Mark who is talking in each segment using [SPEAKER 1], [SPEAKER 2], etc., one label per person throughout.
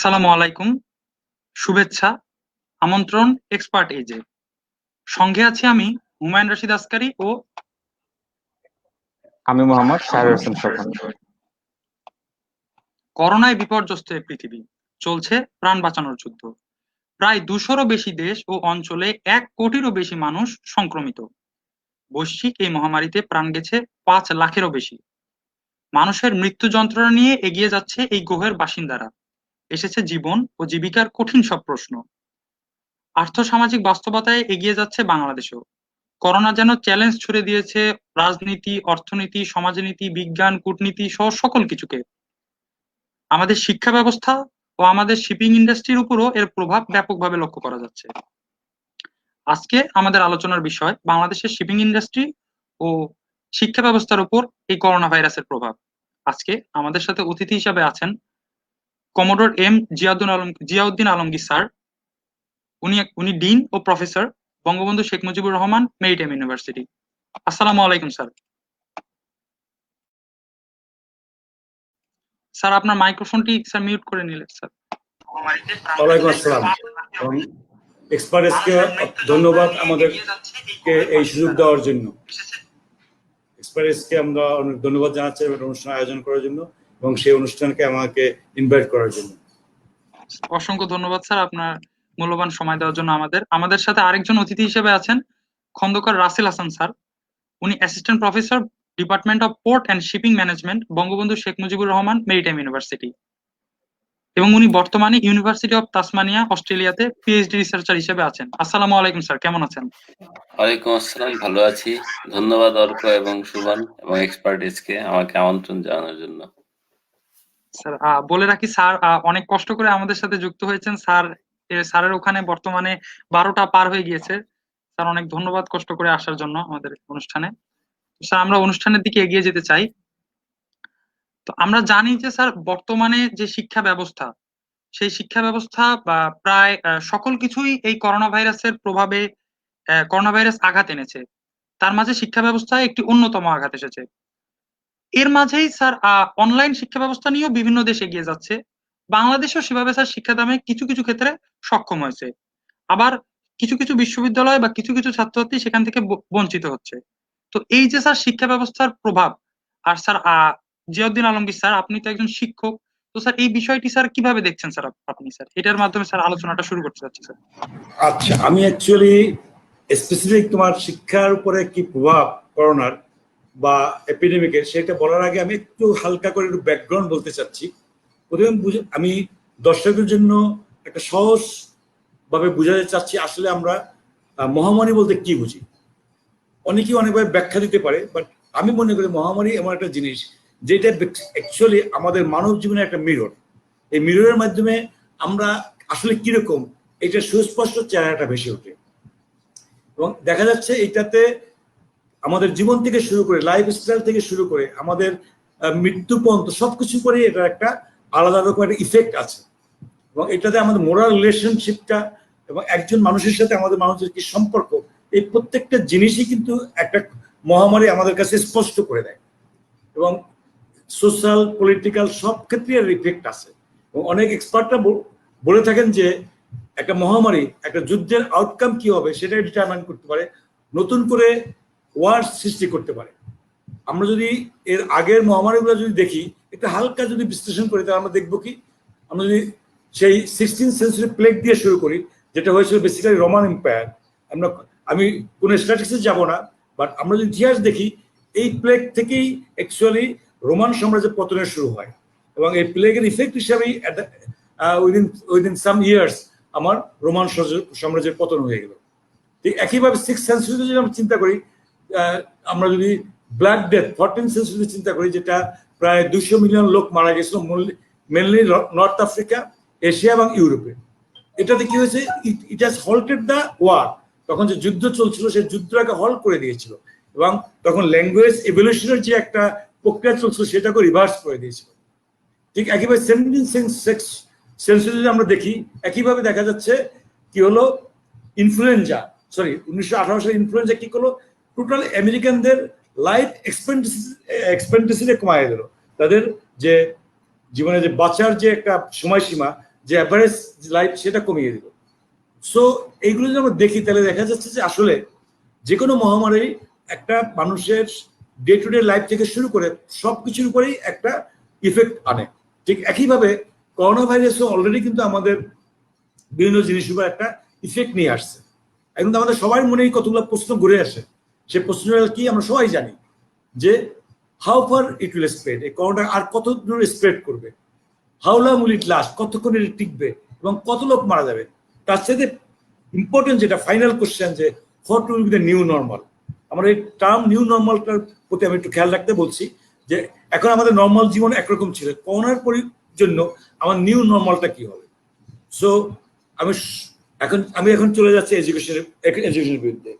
[SPEAKER 1] আসসালামু আলাইকুম, শুভেচ্ছা, আমন্ত্রণ এক্সপার্ট এজে। সঙ্গে আছি আমি হুমায়ুন রশিদ আসকারী ও
[SPEAKER 2] আমি মোহাম্মদ শাহরুর হোসেন স্বপন।
[SPEAKER 1] করোনায় বিপর্যস্ত এই পৃথিবী, চলছে প্রাণ বাঁচানোর যুদ্ধ। প্রায় 200-রও বেশি দেশ ও অঞ্চলে 1 কোটিরও বেশি মানুষ সংক্রমিত। বৈশ্বিক এই মহামারীতে প্রাণ গেছে 5 লাখেরও বেশি। মানুষের মৃত্যু যন্ত্রণা নিয়ে এগিয়ে যাচ্ছে এই গ্রহের বাসিন্দারা। এসেছে জীবন ও জীবিকার কঠিন সব প্রশ্ন। আর্থসামাজিক বাস্তবতায় এগিয়ে যাচ্ছে বাংলাদেশও। করোনা যেন চ্যালেঞ্জ ছুড়ে দিয়েছে রাজনীতি, অর্থনীতি, সমাজনীতি, বিজ্ঞান, কূটনীতি সহ সকল কিছুকে। আমাদের শিক্ষা ব্যবস্থা ও আমাদের শিপিং ইন্ডাস্ট্রির উপরও এর প্রভাব ব্যাপকভাবে লক্ষ্য করা যাচ্ছে। আজকে আমাদের আলোচনার বিষয় বাংলাদেশের শিপিং ইন্ডাস্ট্রি ও শিক্ষা ব্যবস্থার উপর এই করোনা ভাইরাসের প্রভাব। আজকে আমাদের সাথে অতিথি হিসাবে আছেন commodore M Ziauddin Alamgir sir. উনি ডিন ও professor, Bangabandhu Sheikh Mujibur Rahman maritime university. আসসালামু আলাইকুম স্যার। স্যার আপনার মাইক্রোফোনটি স্যার মিউট করে নিলেন স্যার।
[SPEAKER 3] ওয়ালাইকুম আসসালাম। এক্সপার্টসকে ধন্যবাদ আমাদেরকে এই সুযোগ দেওয়ার জন্য। এক্সপার্টসকে আমরা অনেক ধন্যবাদ জানাচ্ছি অনুষ্ঠান আয়োজন করার জন্য এবং সেই অনুষ্ঠানকে আমাকে ইনভাইট করার জন্য।
[SPEAKER 1] অসংখ্য ধন্যবাদ স্যার আপনার মূল্যবান সময় দেওয়ার জন্য। আমাদের সাথে আরেকজন অতিথি হিসেবে আছেন খন্দকার রাসেল হাসান স্যার। উনি assistant professor, department of port and shipping management, Bangabandhu Sheikh Mujibur Rahman maritime university, এবং উনি বর্তমানে ইউনিভার্সিটি অফ তাসমানিয়া, অস্ট্রেলিয়াতে পিএইচডি রিসার্চার হিসেবে আছেন। আসসালামু আলাইকুম স্যার, কেমন আছেন?
[SPEAKER 4] ওয়ালাইকুম আসসালাম, ভালো আছি। ধন্যবাদ অর্ক এবং সুমন এবং এক্সপার্টিসকে আমাকে আমন্ত্রণ জানানোর জন্য।
[SPEAKER 1] স্যার বলে রাখি, স্যার অনেক কষ্ট করে আমাদের সাথে যুক্ত হয়েছেন। স্যারের ওখানে বর্তমানে 12টা পার হয়ে গিয়েছে। স্যার অনেক ধন্যবাদ কষ্ট করে আসার জন্য আমাদের অনুষ্ঠানে। স্যার আমরা অনুষ্ঠানের দিকে এগিয়ে যেতে চাই। তো আমরা জানি যে স্যার বর্তমানে যে শিক্ষা ব্যবস্থা, সেই শিক্ষা ব্যবস্থা বা প্রায় সকল কিছুই এই করোনা ভাইরাসের প্রভাবে করোনা ভাইরাস আঘাত এনেছে। তার মাঝে শিক্ষা ব্যবস্থায় একটি অন্যতম আঘাত এসেছে। এর মাঝেই স্যার অনলাইন শিক্ষা ব্যবস্থা নিয়েও বিভিন্ন দেশ এগিয়ে যাচ্ছে। বাংলাদেশও সেভাবে স্যার শিক্ষাদানে কিছু কিছু ক্ষেত্রে সক্ষম হয়েছে। আবার কিছু কিছু বিশ্ববিদ্যালয় বা কিছু কিছু ছাত্রছাত্রী সেখান থেকে বঞ্চিত হচ্ছে। তো এই যে স্যার শিক্ষা ব্যবস্থার প্রভাব, আর স্যার জিয়াউদ্দিন আলমগীর স্যার আপনি তো একজন শিক্ষক, তো স্যার এই বিষয়টি স্যার কিভাবে দেখছেন স্যার আপনি স্যার এটার মাধ্যমে স্যার আলোচনাটা শুরু করতে চাচ্ছি স্যার।
[SPEAKER 3] আচ্ছা, আমি অ্যাকচুয়ালি স্পেসিফিক তোমার শিক্ষার উপরে কি প্রভাব করোনার বা এপিডেমিকের সেটা বলার আগে আমি একটু হালকা করে একটু ব্যাকগ্রাউন্ড বলতে চাচ্ছি। প্রথমে আমি দর্শকের জন্য একটা সহজ ভাবে বুঝাতে চাচ্ছি আসলে আমরা মহামারী বলতে কি বুঝি। অনেকেই অনেকভাবে ব্যাখ্যা দিতে পারে, বাট আমি মনে করি মহামারী এমন একটা জিনিস যেটা অ্যাকচুয়ালি আমাদের মানব জীবনের একটা মিরর। এই মিররের মাধ্যমে আমরা আসলে কিরকম এটা সুস্পষ্ট চেহারাটা ভেসে ওঠে এবং দেখা যাচ্ছে এটাতে আমাদের জীবন থেকে শুরু করে লাইফস্টাইল থেকে শুরু করে আমাদের মৃত্যু পর্যন্ত সবকিছু করে এটা একটা আলাদা রকম একটা ইফেক্ট আছে এবং এটাতে আমাদের মোরাল রিলেশনশিপটা এবং একজন মানুষের সাথে আমাদের মানুষের কি সম্পর্ক, এই প্রত্যেকটা জিনিসই কিন্তু একটা মহামারী আমাদের কাছে স্পষ্ট করে দেয় এবং সোশ্যাল পলিটিক্যাল সব ক্ষেত্রে এর ইফেক্ট আছে। এবং অনেক এক্সপার্টরা বলে থাকেন যে একটা মহামারী একটা যুদ্ধের আউটকাম কি হবে সেটা ডিটারমাইন করতে পারে, নতুন করে ওয়ার সৃষ্টি করতে পারে। আমরা যদি এর আগের মহামারীগুলো যদি দেখি, একটু হালকা যদি বিশ্লেষণ করি, তাহলে আমরা দেখবো কি, আমরা যদি সেই 16th সেঞ্চুরি প্লেগ দিয়ে শুরু করি, যেটা হয়েছিল বেসিক্যালি রোমান এম্পায়ার। আমি কোনো স্ট্যাটিস্টিক্সে যাব না, বাট আমরা যদি ইতিহাস দেখি, এই প্লেগ থেকেই অ্যাকচুয়ালি রোমান সাম্রাজ্যের পতনের শুরু হয় এবং এই প্লেগের ইফেক্ট হিসাবেই উইদিন সাম ইয়ার্স আমার রোমান সাম্রাজ্যের পতন হয়ে গেল। ঠিক একইভাবে 6th সেঞ্চুরিতে যদি আমরা চিন্তা করি, আমরা যদি ব্ল্যাক ডেথ 14th সেঞ্চুরিতে চিন্তা করি, যেটা প্রায় 200 মিলিয়ন লোক মারা গেছিল মেনলি নর্থ আফ্রিকা, এশিয়া এবং ইউরোপে। এটাতে কি হয়েছে, it has halted the war. তখন যে যুদ্ধ চলছিল সেই যুদ্ধটাকে হল্ট করে দিয়েছিল এবং তখন ল্যাঙ্গুয়েজ এভলিউশনের যে একটা প্রক্রিয়া চলছিল সেটাকে রিভার্স করে দিয়েছিল। ঠিক একইভাবে 17th সেঞ্চুরিতে আমরা দেখি, একইভাবে দেখা যাচ্ছে কি হলো, ইনফ্লুয়েঞ্জা 1918 সালে ইনফ্লুয়েঞ্জা কি করলো, টোটাল আমেরিকানদের লাইফ এক্সপেন্ডিচারে কমায় দিল। তাদের যে জীবনে যে বাঁচার যে একটা সময়সীমা যে অ্যাভারেজ লাইফ সেটা কমিয়ে দিল। সো এইগুলো যদি আমরা দেখি তাহলে দেখা যাচ্ছে যে আসলে যে কোনো মহামারী একটা মানুষের ডে টু ডে লাইফ থেকে শুরু করে সবকিছুর উপরেই একটা ইফেক্ট আনে। ঠিক একইভাবে করোনা ভাইরাসও অলরেডি কিন্তু আমাদের বিভিন্ন জিনিসের উপর একটা ইফেক্ট নিয়ে আসছে। এখন তো আমাদের সবার মনেই কতগুলো প্রশ্ন ঘুরে আসে। সে প্রশ্নটা কি আমরা সবাই জানি যে how far it will spread, এই করোনা আর কত দূর স্প্রেড করবে, how long will it last, কতক্ষণ এটা টিকবে এবং কত লোক মারা যাবে। তার সাথে ইম্পর্টেন্ট যেটা ফাইনাল কোশ্চেন যে what will be the new normal. আমরা এই টার্ম নিউ নর্মালটার প্রতি আমি একটু খেয়াল রাখতে বলছি যে এখন আমাদের নর্মাল জীবন একরকম ছিল, করোনার জন্য আমার নিউ নর্মালটা কি হবে। সো আমি এখন চলে যাচ্ছি এডুকেশনের বিরুদ্ধে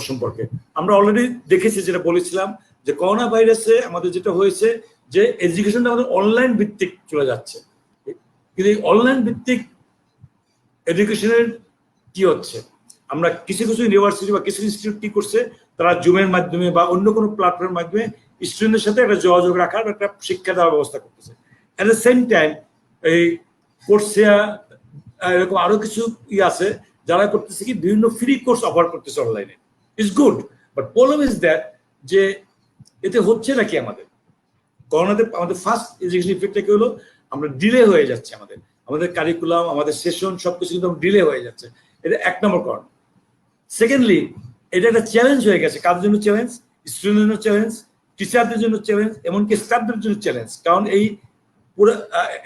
[SPEAKER 3] সম্পর্কে। আমরা অলরেডি দেখেছি, যেটা বলেছিলাম যে করোনা ভাইরাসে আমাদের যেটা হয়েছে যে এডুকেশনটা আমাদের অনলাইন ভিত্তিক চলে যাচ্ছে। কিন্তু এই অনলাইন ভিত্তিক এডুকেশনের কি হচ্ছে, আমরা কিছু কিছু ইউনিভার্সিটি বা কিছু ইনস্টিটিউট কি করছে, তারা জুমের মাধ্যমে বা অন্য কোনো প্ল্যাটফর্মের মাধ্যমে স্টুডেন্টের সাথে একটা যোগাযোগ রাখার একটা শিক্ষা দেওয়ার ব্যবস্থা করতেছে। অ্যাট দ্য সেম টাইম এই কোর্সিয়া এরকম আরো কিছু আছে যারা করতেছে কি বিভিন্ন ফ্রি কোর্স অফার করতেছে অনলাইনে। It's good, but problem is that যে এতে হচ্ছে নাকি করোনাতে আমাদের ফার্স্ট এডুকেশন ইফেক্টটা কি হলো, আমরা ডিলে হয়ে যাচ্ছে, আমাদের কারিকুলাম, আমাদের সেশন সবকিছু কিন্তু ডিলে হয়ে যাচ্ছে। এটা এক নম্বর কারণ। সেকেন্ডলি, এটা একটা চ্যালেঞ্জ হয়ে গেছে। কাদের জন্য চ্যালেঞ্জ? স্টুডেন্টের জন্য চ্যালেঞ্জ, টিচারদের জন্য চ্যালেঞ্জ, এমনকি স্টাফদের জন্য চ্যালেঞ্জ। কারণ এই পুরো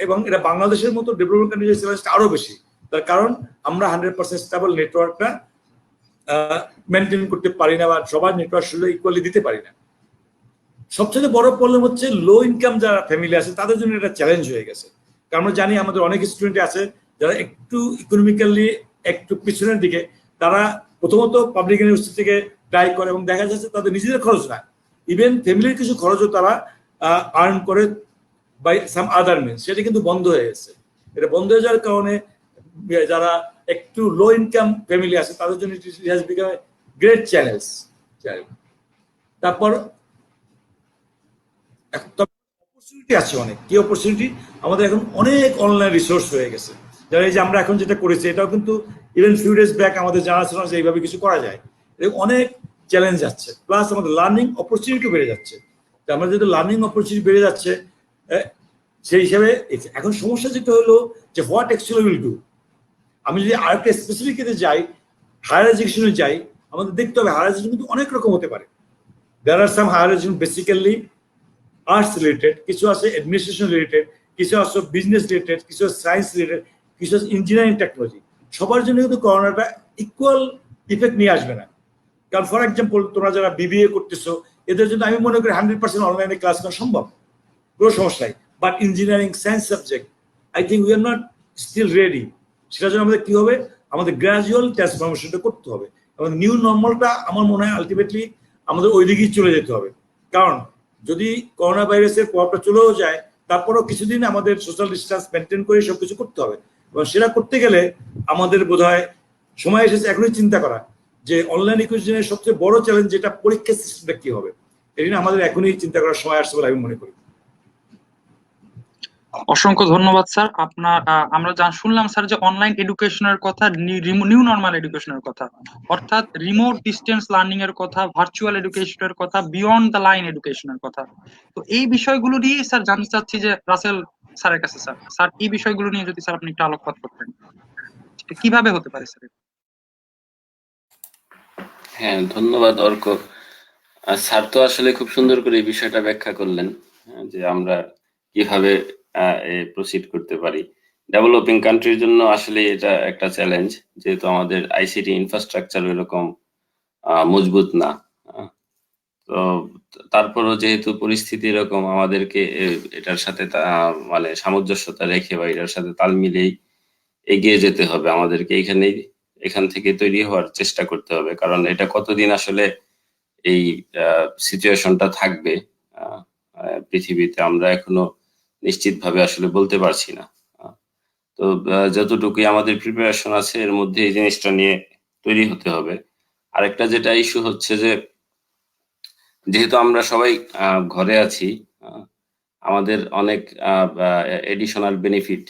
[SPEAKER 3] এবং এটা বাংলাদেশের মতো ডেভেলপমেন্ট কান্ট্রির চ্যালেঞ্জটা আরো বেশি। তার কারণ আমরা 100% স্টেবল নেটওয়ার্কটা মেনটেন করতে পারি না বা সবার নেটওয়ার্ক সুযোগ ইকুয়ালি দিতে পারি না। সবচেয়ে বড় প্রবলেম হচ্ছে লো ইনকাম যারা ফ্যামিলি আছে তাদের জন্য এটা চ্যালেঞ্জ হয়ে গেছে। কারণ আমরা জানি আমাদের অনেক স্টুডেন্ট আছে যারা একটু ইকোনমিক্যালি একটু পিছনের দিকে, তারা প্রথমত পাবলিক ইউনিভার্সিটি থেকে ট্রাই করে এবং দেখা যাচ্ছে তাদের নিজেদের খরচ না, ইভেন ফ্যামিলির কিছু খরচও তারা আর্ন করে বাই সাম আদার মিনস। সেটা কিন্তু বন্ধ হয়ে গেছে। এটা বন্ধ হয়ে যাওয়ার কারণে যারা একটু লো ইনকাম ফ্যামিলি আছে তাদের জন্য it has become a great challenge. তারপর অপরচুনিটি আছে অনেক। কি অপরচুনিটি? আমাদের এখন অনেক অনলাইন রিসোর্স হয়ে গেছে। যারা এই যে আমরা এখন যেটা করেছি এটাও কিন্তু ইভেন ফিউ ডেজ ব্যাক আমাদের জানা ছিল যে এইভাবে কিছু করা যায়। অনেক চ্যালেঞ্জ আছে, প্লাস আমাদের লার্নিং অপরচুনিটি বেড়ে যাচ্ছে। আমরা যেহেতু লার্নিং অপরচুনিটি বেড়ে যাচ্ছে সেই হিসাবে এখন সমস্যা যেটা হলো যে হোয়াট অ্যাকচুয়ালি উইল ডু। আমি যদি আরেকটা স্পেসিফিক যাই, হায়ার এডুকেশনে যাই, আমাদের দেখতে হবে হায়ার এডুকেশন কিন্তু অনেক রকম হতে পারে। There are some higher education basically arts related, কিছু আছে অ্যাডমিনিস্ট্রেশন রিলেটেড, কিছু আছে বিজনেস রিলেটেড, কিছু সায়েন্স রিলেটেড, কিছু আছে ইঞ্জিনিয়ারিং টেকনোলজি। সবার জন্য কিন্তু করোনাটা ইকুয়াল ইফেক্ট নিয়ে আসবে না। কারণ ফর এক্সাম্পল তোমরা যারা বিবিএ করতেছো এদের জন্য আমি মনে করি 100% অনলাইনে ক্লাস করা সম্ভব, কোনো সমস্যা নাই। But engineering science subject I think we are not still ready. সেটার জন্য আমাদের কি হবে, আমাদের গ্রাজুয়াল ট্রান্সফরমেশনটা করতে হবে। আমাদের নিউ নর্মালটা আমার মনে হয় আলটিমেটলি আমাদের ওই দিকেই চলে যেতে হবে। কারণ যদি করোনা ভাইরাসের প্রভাবটা চলেও যায় তারপরেও কিছুদিন আমাদের সোশ্যাল ডিস্টেন্স মেনটেন করে সবকিছু করতে হবে। এবং সেটা করতে গেলে আমাদের বোধহয় সময় এসেছে এখনই চিন্তা করা যে অনলাইন এডুকেশনের সবচেয়ে বড় চ্যালেঞ্জ যেটা পরীক্ষা সিস্টেমটা কি হবে। এই জন্য আমাদের এখনই চিন্তা করার সময় আসছে বলে আমি মনে করি।
[SPEAKER 1] অসংখ্য ধন্যবাদ স্যার। আমরা শুনলাম স্যার যে অনলাইন এডুকেশনের কথা, নিউ নর্মাল এডুকেশনের কথা, অর্থাৎ রিমোট ডিস্টেন্স লার্নিং এর কথা, ভার্চুয়াল এডুকেশনের কথা, বিয়ন্ড দ্য লাইন এডুকেশনের কথা। তো এই বিষয়গুলো নিয়ে স্যার জানতে চাচ্ছি যে রাসেল স্যারের কাছে। স্যার এই বিষয়গুলো নিয়ে যদি স্যার আপনি একটু আলোকপাত করতেন, কিভাবে হতে পারে স্যার?
[SPEAKER 4] হ্যাঁ, ধন্যবাদ অর্ক। স্যার তো আসলে খুব সুন্দর করে এই বিষয়টা ব্যাখ্যা করলেন যে আমরা কিভাবে প্রসিড করতে পারি। ডেভেলপিং কান্ট্রির জন্য আসলে এটা একটা চ্যালেঞ্জ, যেহেতু আমাদের আইসিটি ইনফ্রাস্ট্রাকচার এরকম মজবুত না। তো তারপরও যেহেতু পরিস্থিতি এরকম, আমাদেরকে এটার সাথে মানে সামঞ্জস্যতা রেখে বা এটার সাথে তাল মিলেই এগিয়ে যেতে হবে। আমাদেরকে এখান থেকে তৈরি হওয়ার চেষ্টা করতে হবে। কারণ এটা কতদিন আসলে এই সিচুয়েশনটা থাকবে পৃথিবীতে আমরা এখনো নিশ্চিতভাবে আসলে বলতে পারছি না। তো যতটুকুই আমাদের প্রিপারেশন আছে এর মধ্যে এই জিনিসটা নিয়ে তৈরি হতে হবে। আরেকটা যেটা ইস্যু হচ্ছে যে যেহেতু আমরা সবাই ঘরে আছি, আমাদের অনেক এডিশনাল বেনিফিট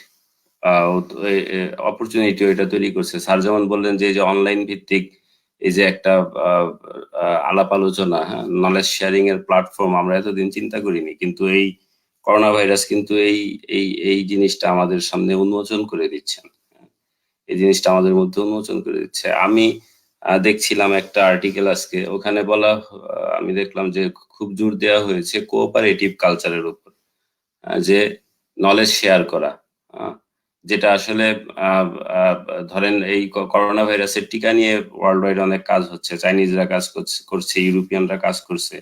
[SPEAKER 4] অপরচুনিটি ওইটা তৈরি করছে। স্যার যেমন বললেন যে এই যে অনলাইন ভিত্তিক এই যে একটা আলাপ আলোচনা, হ্যাঁ, নলেজ শেয়ারিং এর প্ল্যাটফর্ম আমরা এতদিন চিন্তা করিনি, কিন্তু এই করোনা ভাইরাস কিন্তু এই জিনিসটা আমাদের সামনে উন্মোচন করে দিচ্ছেন, এই জিনিসটা আমাদের মধ্যে উন্মোচন করে দিচ্ছে। আমি দেখছিলাম একটা আর্টিকেল আজকে, ওখানে বলা আমি দেখলাম যে খুব জোর দেওয়া হয়েছে কোঅপারেটিভ কালচারের উপর, যে নলেজ শেয়ার করা, যেটা আসলে ধরেন এই করোনা ভাইরাসের টিকা নিয়ে ওয়ার্ল্ড ওয়াইড অনেক কাজ হচ্ছে, চাইনিজরা কাজ করছে, ইউরোপিয়ানরা কাজ করছে।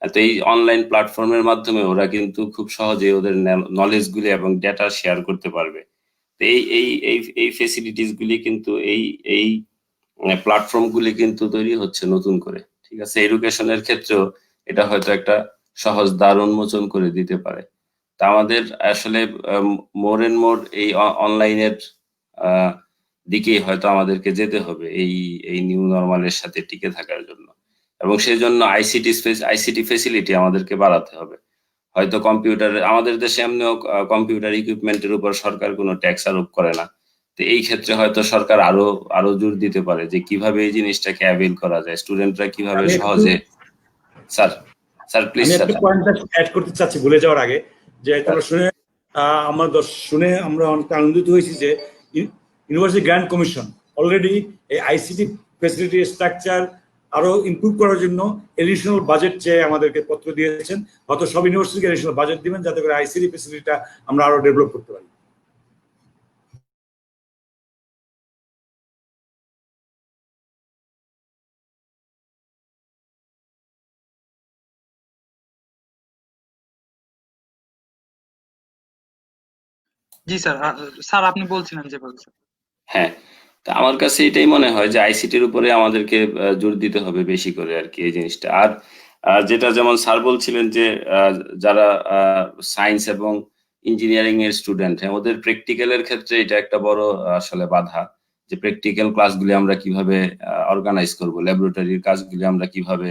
[SPEAKER 4] তো এই অনলাইন প্ল্যাটফর্মের মাধ্যমে ওরা কিন্তু খুব সহজে ওদের নলেজ গুলি এবং ডেটা শেয়ার করতে পারবে। তো এই ফেসিলিটিস গুলি কিন্তু এই প্ল্যাটফর্ম গুলি কিন্তু তৈরি হচ্ছে নতুন করে, ঠিক আছে। এডুকেশনের ক্ষেত্রেও এটা হয়তো একটা সহজ দ্বার উন্মোচন করে দিতে পারে। তা আমাদের আসলে মোর এন্ড মোর এই অনলাইনের দিকেই হয়তো আমাদেরকে যেতে হবে এই নিউ নরমালের সাথে টিকে থাকার জন্য, এবং সেই জন্য আইসিটি ফেসিলিটি আমাদেরকে বাড়াতে হবে। হয়তো কম্পিউটার, আমাদের দেশে এমনিও কম্পিউটার ইকুইপমেন্টের উপর সরকার কোনো ট্যাক্স আরোপ করে না। তো এই ক্ষেত্রে হয়তো সরকার আরো জোর দিতে পারে যে কিভাবে এই জিনিসটাকে অ্যাভেল করা যায়, স্টুডেন্টরা কিভাবে সহজে। Sir please.
[SPEAKER 3] আমি একটা পয়েন্ট অ্যাড করতে চাচ্ছি ভুলে যাওয়ার আগে, যে তোমরা শুনে আমরা অনেক আনন্দিত হয়েছি যে ইউনিভার্সিটি গ্র্যান্ট কমিশন অলরেডি এই আইসিটি ফেসিলিটি স্ট্রাকচার আরো ইমপ্রুভ করার জন্য এডিশনাল বাজেট চেয়ে আমাদেরকে পত্র দিয়েছেন। হয়তো সব ইউনিভার্সিটিকে এডিশনাল বাজেট দিবেন যাতে করে আইসিটি ফেসিলিটিটা আমরা আরো ডেভেলপ করতে পারি।
[SPEAKER 1] জি স্যার। স্যার আপনি বলছিলেন যেভাবে স্যার।
[SPEAKER 4] হ্যাঁ, তা আমার কাছে এটাই মনে হয় যে আইসিটির উপরে আমাদেরকে জোর দিতে হবে বেশি করে আর কি এই জিনিসটা। আর যেটা যেমন স্যার বলছিলেন যে যারা সায়েন্স এবং ইঞ্জিনিয়ারিং এর স্টুডেন্ট, হ্যাঁ, ওদের প্র্যাকটিক্যালের ক্ষেত্রে এটা একটা বড় আসলে বাধা, যে প্র্যাকটিক্যাল ক্লাসগুলি আমরা কিভাবে অর্গানাইজ করব, ল্যাবরেটরির কাজগুলি আমরা কিভাবে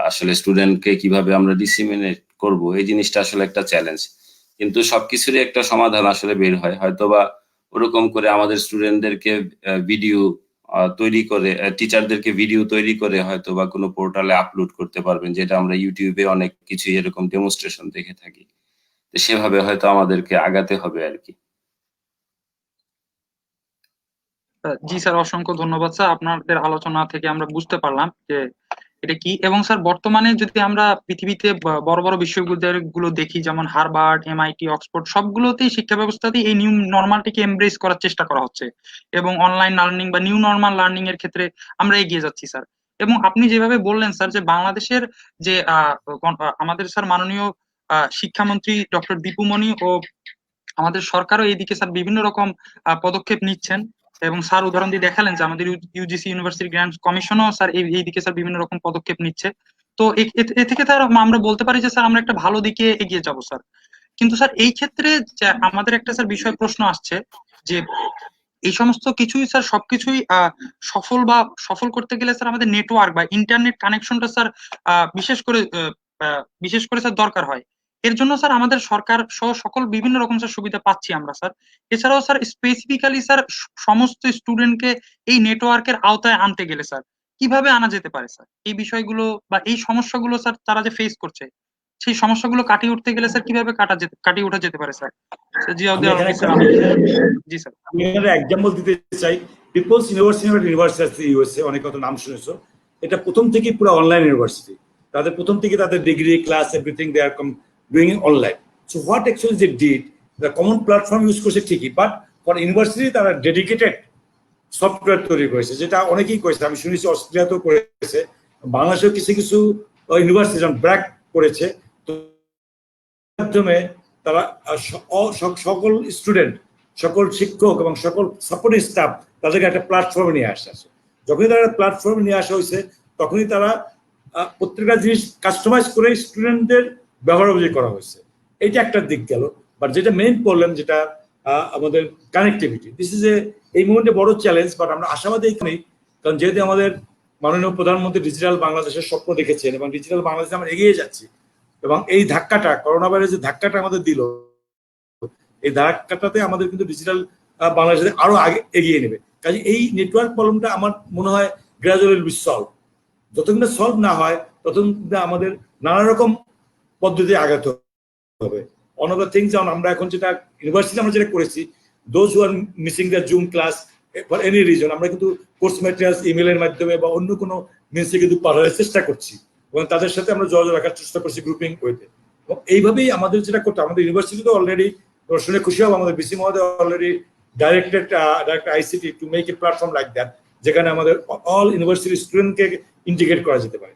[SPEAKER 4] আসলে স্টুডেন্টকে কিভাবে আমরা ডিসিমিনেট করব, এই জিনিসটা আসলে একটা চ্যালেঞ্জ। কিন্তু সবকিছুরই একটা সমাধান আসলে বের হয়, হয়তোবা ওরকম করে আমাদের স্টুডেন্টদেরকে ভিডিও তৈরি করে, টিচারদেরকে ভিডিও তৈরি করে হয়তো বা কোনো পোর্টালে আপলোড করতে পারবেন, যেটা আমরা ইউটিউবে অনেক কিছু এরকম ডেমনস্ট্রেশন দেখে থাকি। তো সেভাবে হয়তো আমাদেরকে আগাতে হবে আর কি।
[SPEAKER 1] জি স্যার, অসংখ্য ধন্যবাদ স্যার। আপনাদের আলোচনা থেকে আমরা বুঝতে পারলাম যে এটা কি। এবং স্যার বর্তমানে যদি আমরা পৃথিবীতে বড় বড় বিশ্ববিদ্যালয়গুলো দেখি, যেমন হার্ভার্ড, এমআইটি, অক্সফোর্ড, সবগুলোতেই শিক্ষা ব্যবস্থাতেই এই নিউ নর্মালটিকে এমব্রেস করার চেষ্টা করা হচ্ছে, এবং অনলাইন লার্নিং বা নিউ নর্মাল লার্নিং এর ক্ষেত্রে আমরা এগিয়ে যাচ্ছি স্যার। এবং আপনি যেভাবে বললেন স্যার যে বাংলাদেশের যে আমাদের স্যার মাননীয় শিক্ষামন্ত্রী ডক্টর দীপু মনি ও আমাদের সরকারও এইদিকে স্যার বিভিন্ন রকম পদক্ষেপ নিচ্ছেন, এবং স্যার উদাহরণ দিয়ে দেখালেন যে আমাদের ইউজিসি ইউনিভার্সিটি গ্র্যান্টস কমিশনও স্যার এইদিকে স্যার বিভিন্ন রকম পদক্ষেপ নিচ্ছে। তো এ থেকে স্যার আমরা বলতে পারি যে স্যার আমরা একটা ভালো দিকে এগিয়ে যাব স্যার। কিন্তু স্যার এই ক্ষেত্রে যে আমাদের একটা স্যার বিষয় প্রশ্ন আসছে যে এই সমস্ত কিছুই স্যার সবকিছুই সফল করতে গেলে স্যার আমাদের নেটওয়ার্ক বা ইন্টারনেট কানেকশনটা স্যার বিশেষ করে স্যার দরকার হয়। এর জন্য স্যার আমাদের সরকার সহ সকল বিভিন্ন রকম স্যার সুবিধা পাচ্ছি আমরা স্যার। এছাড়াও স্যার স্পেসিফিক্যালি স্যার সমস্ত স্টুডেন্টকে এই নেটওয়ার্কের আওতায় আনতে গেলে স্যার কিভাবে আনা যেতে পারে স্যার, এই বিষয়গুলো বা এই সমস্যাগুলো স্যার তারা যে ফেস করছে, সেই সমস্যাগুলো কাটিয়ে উঠতে গেলে স্যার কিভাবে কাটিয়ে ওঠা যেতে পারে স্যার? জি স্যার।
[SPEAKER 3] আমি এখানে এক্সাম্পল দিতে চাই। পিপলস ইউনিভার্সিটি ইউএসএ, অনেক কত নাম শুনেছো। এটা প্রথম থেকে পুরো অনলাইন ইউনিভার্সিটি। তাদের প্রথম থেকে তাদের degree class everything they are doing online. So what actually they did, the common platform use করছে ঠিকই, বাট ফর ইউনিভার্সিটি তারা ডেডিকেটেড সফটওয়্যার তৈরি করেছে, যেটা অনেকেই করেছে। আমি শুনেছি অস্ট্রেলিয়াতেও করেছে, বাংলাদেশেও কিছু কিছু ইউনিভার্সিটি ব্র্যাক করেছে। তো মাধ্যমে তারা সকল স্টুডেন্ট, সকল শিক্ষক এবং সকল সাপোর্টিং স্টাফ তাদেরকে একটা প্ল্যাটফর্মে নিয়ে আসা আছে। যখনই তারা প্ল্যাটফর্মে নিয়ে আসা হয়েছে তখনই তারা প্রত্যেকটা জিনিস কাস্টমাইজ করে স্টুডেন্টদের ব্যবহার উপযোগী করা হয়েছে। এইটা একটা দিক গেল। বাট যেটা মেইন প্রবলেম, যেটা আমাদের কানেক্টিভিটি, দিস ইজ এই মুহূর্তে বড় চ্যালেঞ্জ। বাট আমরা আশাবাদী এখানেই, কারণ যেহেতু আমাদের মাননীয় প্রধানমন্ত্রী ডিজিটাল বাংলাদেশের স্বপ্ন দেখেছেন এবং ডিজিটাল বাংলাদেশে আমরা এগিয়ে যাচ্ছি, এবং এই ধাক্কাটা, করোনা ভাইরাসের ধাক্কাটা আমাদের দিল, এই ধাক্কাটাতে আমাদের কিন্তু ডিজিটাল বাংলাদেশে আরো আগে এগিয়ে নেবে। কাজে এই নেটওয়ার্ক প্রবলেমটা আমার মনে হয় গ্রাজুয়ালি উইল সলভ। যতক্ষণ সলভ না হয় ততক্ষণ আমাদের নানা রকম পদ্ধতি আগাতে হবে। অন অফ দ্য থিংস, যেমন আমরা এখন যেটা ইউনিভার্সিটি আমরা যেটা করেছি, those who are missing the Zoom class for any reason, আমরা কিন্তু কোর্স ম্যাটেরিয়ালস ইমেলের মাধ্যমে বা অন্য কোনো মিনসে কিন্তু পাঠানোর চেষ্টা করছি এবং তাদের সাথে আমরা যোগাযোগ রাখার চেষ্টা করছি গ্রুপিং ওয়েতে। এবং এইভাবেই আমাদের যেটা করতে, আমাদের ইউনিভার্সিটি তো অলরেডি শুনে খুশি হবো, আমাদের বিসি মহোদয় already directed ICT to make a platform like that, যেখানে আমাদের অল ইউনিভার্সিটি স্টুডেন্টকে ইন্টিগ্রেট করা যেতে পারে।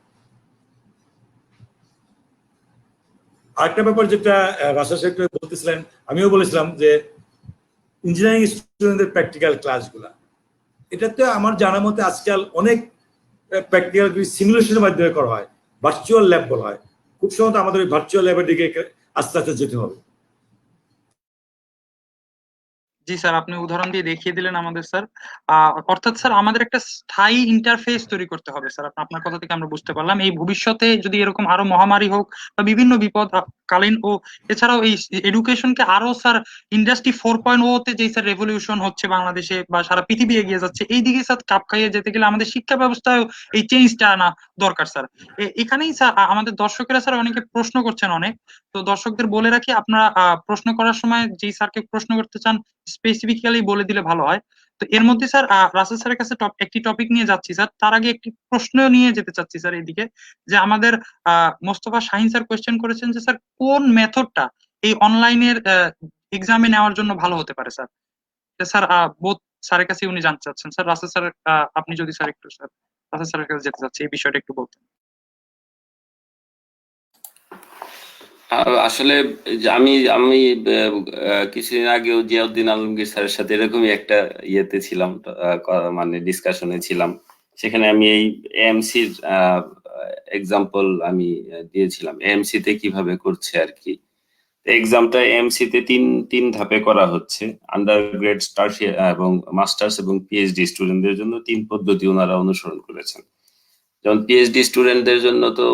[SPEAKER 3] আরেকটা ব্যাপার যেটা রাশা সাহেব বলতেছিলেন, আমিও বলেছিলাম যে ইঞ্জিনিয়ারিং স্টুডেন্টদের প্র্যাকটিক্যাল ক্লাসগুলা, এটাতে আমার জানা মতে আজকাল অনেক প্র্যাকটিক্যাল সিমুলেশনের মাধ্যমে করা হয়, ভার্চুয়াল ল্যাব বলা হয়। খুব সম্ভবত আমাদের ওই ভার্চুয়াল ল্যাবের দিকে আস্তে আস্তে যেতে হবে।
[SPEAKER 1] জি স্যার, আপনি উদাহরণ দিয়ে দেখিয়ে দিলেন আমাদের স্যার। অর্থাৎ স্যার আমাদের একটা স্থায়ী ইন্টারফেস তৈরি করতে হবে স্যার। আপনার কথা থেকে আমরা বুঝতে পারলাম এই ভবিষ্যতে যদি এরকম আরো মহামারী হোক বা বিভিন্ন বিপদ কালীন, ও এছাড়াও এই এডুকেশনকে আরো স্যার ইন্ডাস্ট্রি 4.0 তে যে স্যার রেভলিউশন হচ্ছে বাংলাদেশে বা সারা পৃথিবী এগিয়ে যাচ্ছে, এই দিকে স্যার কাপ খাইয়ে যেতে গেলে আমাদের শিক্ষা ব্যবস্থায় এই চেঞ্জটা আনা দরকার স্যার। এখানেই স্যার আমাদের দর্শকেরা স্যার অনেকে প্রশ্ন করছেন অনেক, তো দর্শকদের বলে রাখি, আপনারা প্রশ্ন করার সময় যেই স্যারকে প্রশ্ন করতে চান স্পেসিফিক্যালি বলে দিলে ভালো হয়। তো এর মধ্যে স্যার রাসেল স্যারের কাছে একটি টপিক নিয়ে যাচ্ছি স্যার, তার আগে একটি প্রশ্ন নিয়ে যেতে চাচ্ছি স্যার এইদিকে, যে আমাদের মোস্তফা শাহিন স্যার কোয়েশ্চেন করেছেন যে স্যার কোন মেথডটা এই অনলাইনের এক্সামে নেওয়ার জন্য ভালো হতে পারে স্যার। স্যার বোধ স্যারের কাছে উনি জানতে চাচ্ছেন স্যার। রাসেল স্যার, আপনি যদি স্যার একটু স্যার রাসেল স্যারের কাছে যেতে চাচ্ছি, এই বিষয়টা একটু বলতেন।
[SPEAKER 4] আসলে আমি আমি কিছুদিন আগেও জিয়াউদ্দিন আলমগীর স্যারের সাথে এরকমই একটা ইয়েতে ছিলাম, মানে ডিসকাশনে ছিলাম। সেখানে আমি এই এএমসির এক্সাম্পল আমি দিয়েছিলাম, এএমসি তে কিভাবে করছে আর কি। এক্সামটা এএমসি তে তিন ধাপে করা হচ্ছে। আন্ডার গ্রেড, টারশিয়ারি এবং মাস্টার্স এবং পিএইচডি স্টুডেন্টদের জন্য 3 পদ্ধতি ওনারা অনুসরণ করেছেন। যেমন পিএইচডি স্টুডেন্টদের জন্য তো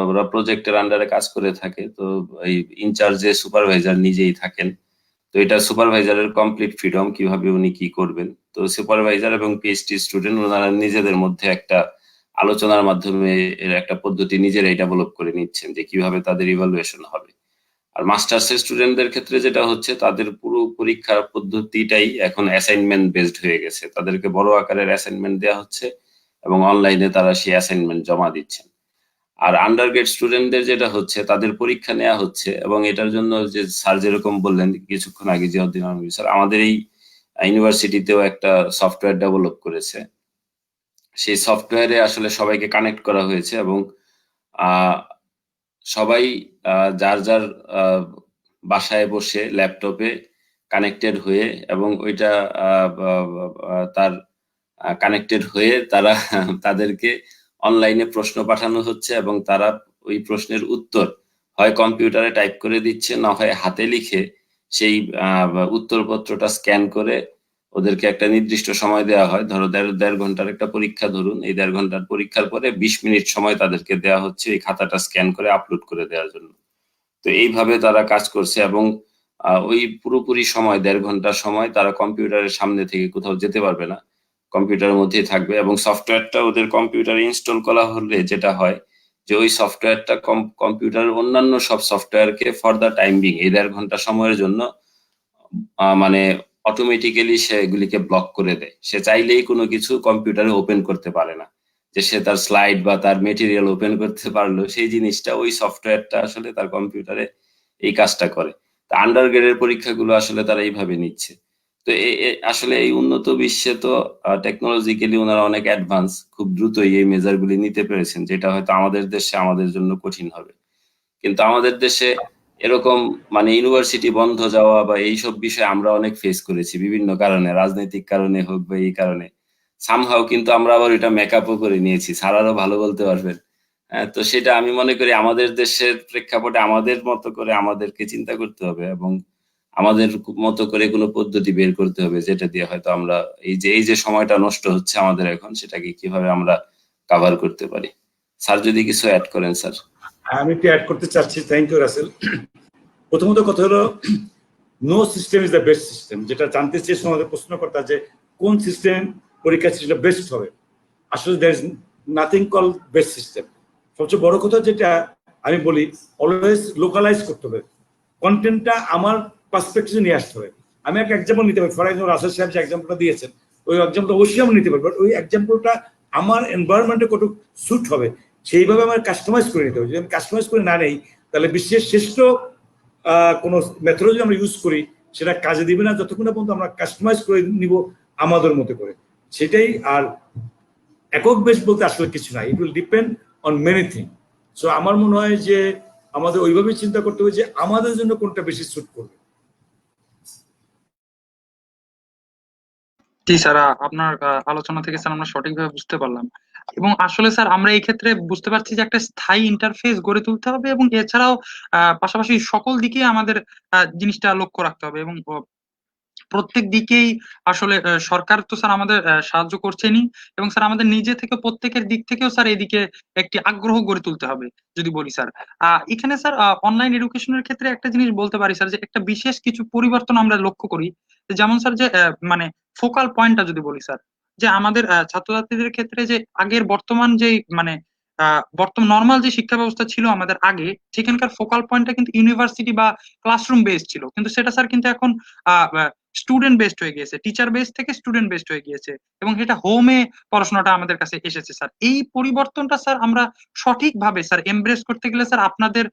[SPEAKER 4] ওরা প্রজেক্টের আন্ডারে কাজ করে থাকে, তো এই ইনচার্জে সুপারভাইজার নিজেই থাকেন। তো এটা সুপারভাইজারের কমপ্লিট ফ্রিডম, কিভাবে উনি কি করবেন। তো সুপারভাইজার এবং পিএইচডি স্টুডেন্ট ওনারা নিজেদের মধ্যে একটা আলোচনার মাধ্যমে এর একটা পদ্ধতি নিজেরাই ডেভেলপ করে নিচ্ছেন যে কিভাবে তাদের ইভালুয়েশন হবে। আর মাস্টার্সের স্টুডেন্টদের ক্ষেত্রে যেটা হচ্ছে, তাদের পুরো পরীক্ষার পদ্ধতিটাই এখন অ্যাসাইনমেন্ট বেসড হয়ে গেছে। তাদেরকে বড় আকারের অ্যাসাইনমেন্ট দেওয়া হচ্ছে এবং অনলাইনে তারা সেই অ্যাসাইনমেন্ট জমা দিচ্ছেন। আর আন্ডারগ্রেড স্টুডেন্টদের যেটা হচ্ছে, তাদের পরীক্ষা নেওয়া হচ্ছে এবং এটার জন্য যে স্যার যেরকম বললেন কিছুক্ষণ আগে, জিয়াউদ্দিন আলমগীর স্যার আমাদের এই ইউনিভার্সিটিতেও একটা সফটওয়্যার ডেভেলপ করেছে। সেই সফটওয়্যারে আসলে সবাইকে কানেক্ট করা হয়েছে এবং সবাই যার যার বাসায় বসে ল্যাপটপে কানেক্টেড হয়ে এবং ওইটা তার কানেক্টেড হয়ে তারা তাদেরকে অনলাইনে প্রশ্ন পাঠানো হচ্ছে এবং তারা ওই প্রশ্নের উত্তর হয় কম্পিউটারে টাইপ করে দিচ্ছে, না হয় হাতে লিখে সেই উত্তরপত্রটা স্ক্যান করে ওদেরকে একটা নির্দিষ্ট সময় দেওয়া হয়। ধরো দেড় ঘন্টার একটা পরীক্ষা ধরুন, এই 1.5 ঘন্টার পরীক্ষার পরে 20 মিনিট সময় তাদেরকে দেওয়া হচ্ছে এই খাতাটা স্ক্যান করে আপলোড করে দেওয়ার জন্য। তো এইভাবে তারা কাজ করছে এবং ওই পুরোপুরি সময় 1.5 ঘন্টার সময় তারা কম্পিউটারের সামনে থেকে কোথাও যেতে পারবে না, কম্পিউটারের মধ্যেই থাকবে। এবং সফটওয়্যারটা ওদের কম্পিউটারে ইনস্টল করা হলে যেটা হয় যে ওই সফটওয়্যারটা কম্পিউটারের অন্যান্য সব সফটওয়্যারকে ফর দ্য টাইম বিং এই 1.5 ঘন্টা সময়ের জন্য মানে অটোমেটিক্যালি সে এগুলিকে ব্লক করে দেয়। সে চাইলেই কোনো কিছু কম্পিউটারে ওপেন করতে পারে না, যে সে তার স্লাইড বা তার মেটেরিয়াল ওপেন করতে পারলো সেই জিনিসটা ওই সফটওয়্যারটা আসলে তার কম্পিউটারে এই কাজটা করে। তা আন্ডার গ্রেডের পরীক্ষাগুলো আসলে তারা এইভাবে নিচ্ছে। তো আসলে এই উন্নত বিশ্বে তো টেকনোলজিক্যালি ওনারা অনেক অ্যাডভান্স, খুব দ্রুতই এই মেজারগুলি নিতে পেরেছেন, যেটা হয়তো আমাদের দেশে আমাদের জন্য কঠিন হবে। কিন্তু আমাদের দেশে এরকম মানে ইউনিভার্সিটি বন্ধ যাওয়া বা এইসব বিষয় আমরা অনেক ফেস করেছি বিভিন্ন কারণে, রাজনৈতিক কারণে হোক বা এই কারণে। সামহাও কিন্তু আমরা আবার এটা মেকআপও করে নিয়েছি, স্যার আরো ভালো বলতে পারবেন। তো সেটা আমি মনে করি আমাদের দেশের প্রেক্ষাপটে আমাদের মতো করে আমাদেরকে চিন্তা করতে হবে এবং আমাদের মতো করে কোনো পদ্ধতি বের করতে হবে, যেটা দিয়ে হয়তো আমরা এই যে সময়টা নষ্ট হচ্ছে আমাদের এখন, সেটাকে কিভাবে আমরা কভার করতে পারি। স্যার যদি কিছু অ্যাড করেন স্যার।
[SPEAKER 3] আমি একটু অ্যাড করতে চাচ্ছি। Thank you Rasel. প্রথমত কথা হলো no system is the best system, যেটা জানতে চেয়েছিল আমাদের প্রশ্নকর্তা যে কোন সিস্টেম পরীক্ষা সিস্টেমটা বেস্ট হবে। আসলে there is nothing call best system. সবচেয়ে বড় কথা যেটা আমি বলি, অলওয়েজ লোকালাইজ করতে হবে, কন্টেন্টটা আমার পার্সপেক্টিভে নিয়ে আসতে হবে। আমি একটা এক্সাম্পল নিতে পারি, ফর এক্সাম্পল রাসেল সাহেব যে এক্সাম্পলটা দিয়েছেন, ওই এক্সাম্পলটা অবশ্যই আমি নিতে পারি, বাট ওই এক্সাম্পলটা আমার এনভায়রনমেন্টে কত স্যুট হবে সেইভাবে আমার কাস্টমাইজ করে নিতে হবে। যদি আমি কাস্টমাইজ করে না নেই, তাহলে বিশ্বের শ্রেষ্ঠ কোনো মেথোডলজি আমরা ইউজ করি, সেটা কাজে দিবে না যতক্ষণ না পর্যন্ত আমরা কাস্টমাইজ করে নিব আমাদের মতো করে, সেটাই। আর একক বেশ বলতে আসলে কিছু নাই, it will depend on many thing. So আমার মনে হয় যে আমাদের ওইভাবেই চিন্তা করতে হবে যে আমাদের জন্য কোনটা বেশি স্যুট করবে।
[SPEAKER 1] জি স্যার, আপনার আলোচনা থেকে স্যার আমরা সঠিকভাবে বুঝতে পারলাম। এবং আসলে স্যার আমরা এই ক্ষেত্রে বুঝতে পারছি যে একটা স্থায়ী ইন্টারফেস গড়ে তুলতে হবে, এবং এছাড়াও পাশাপাশি সকল দিকে আমাদের জিনিসটা লক্ষ্য রাখতে হবে। এবং প্রত্যেক দিকেই আসলে সরকার তো স্যার আমাদের সাহায্য করছেনই, এবং স্যার আমাদের নিজে থেকে প্রত্যেকের দিক থেকেও স্যার এদিকে একটি আগ্রহ গড়ে তুলতে হবে যদি বলি স্যার। এখানে স্যার অনলাইন এডুকেশনের ক্ষেত্রে একটা জিনিস বলতে পারি স্যার, যে একটা বিশেষ কিছু পরিবর্তন আমরা লক্ষ্য করি। যেমন স্যার যে মানে ফোকাল পয়েন্টটা যদি বলি স্যার, যে আমাদের ছাত্রছাত্রীদের ক্ষেত্রে যে আগের বর্তমান যে মানে বর্তমান নর্মাল যে শিক্ষা ব্যবস্থা ছিল আমাদের আগে, সেখানকার ফোকাল পয়েন্টটা কিন্তু ইউনিভার্সিটি বা ক্লাসরুম বেসড ছিল, কিন্তু সেটা স্যার কিন্তু এখন স্টুডেন্ট বেসড হয়ে গিয়েছে, টিচার বেসড থেকে স্টুডেন্ট বেসড হয়ে গিয়েছে, এবং এটা হোমে পড়াশোনাটা আমাদের কাছে এসেছে স্যার। এই পরিবর্তনটা স্যার আমরা সঠিকভাবে স্যার এমব্রেস করতে গেলে স্যার আপনাদের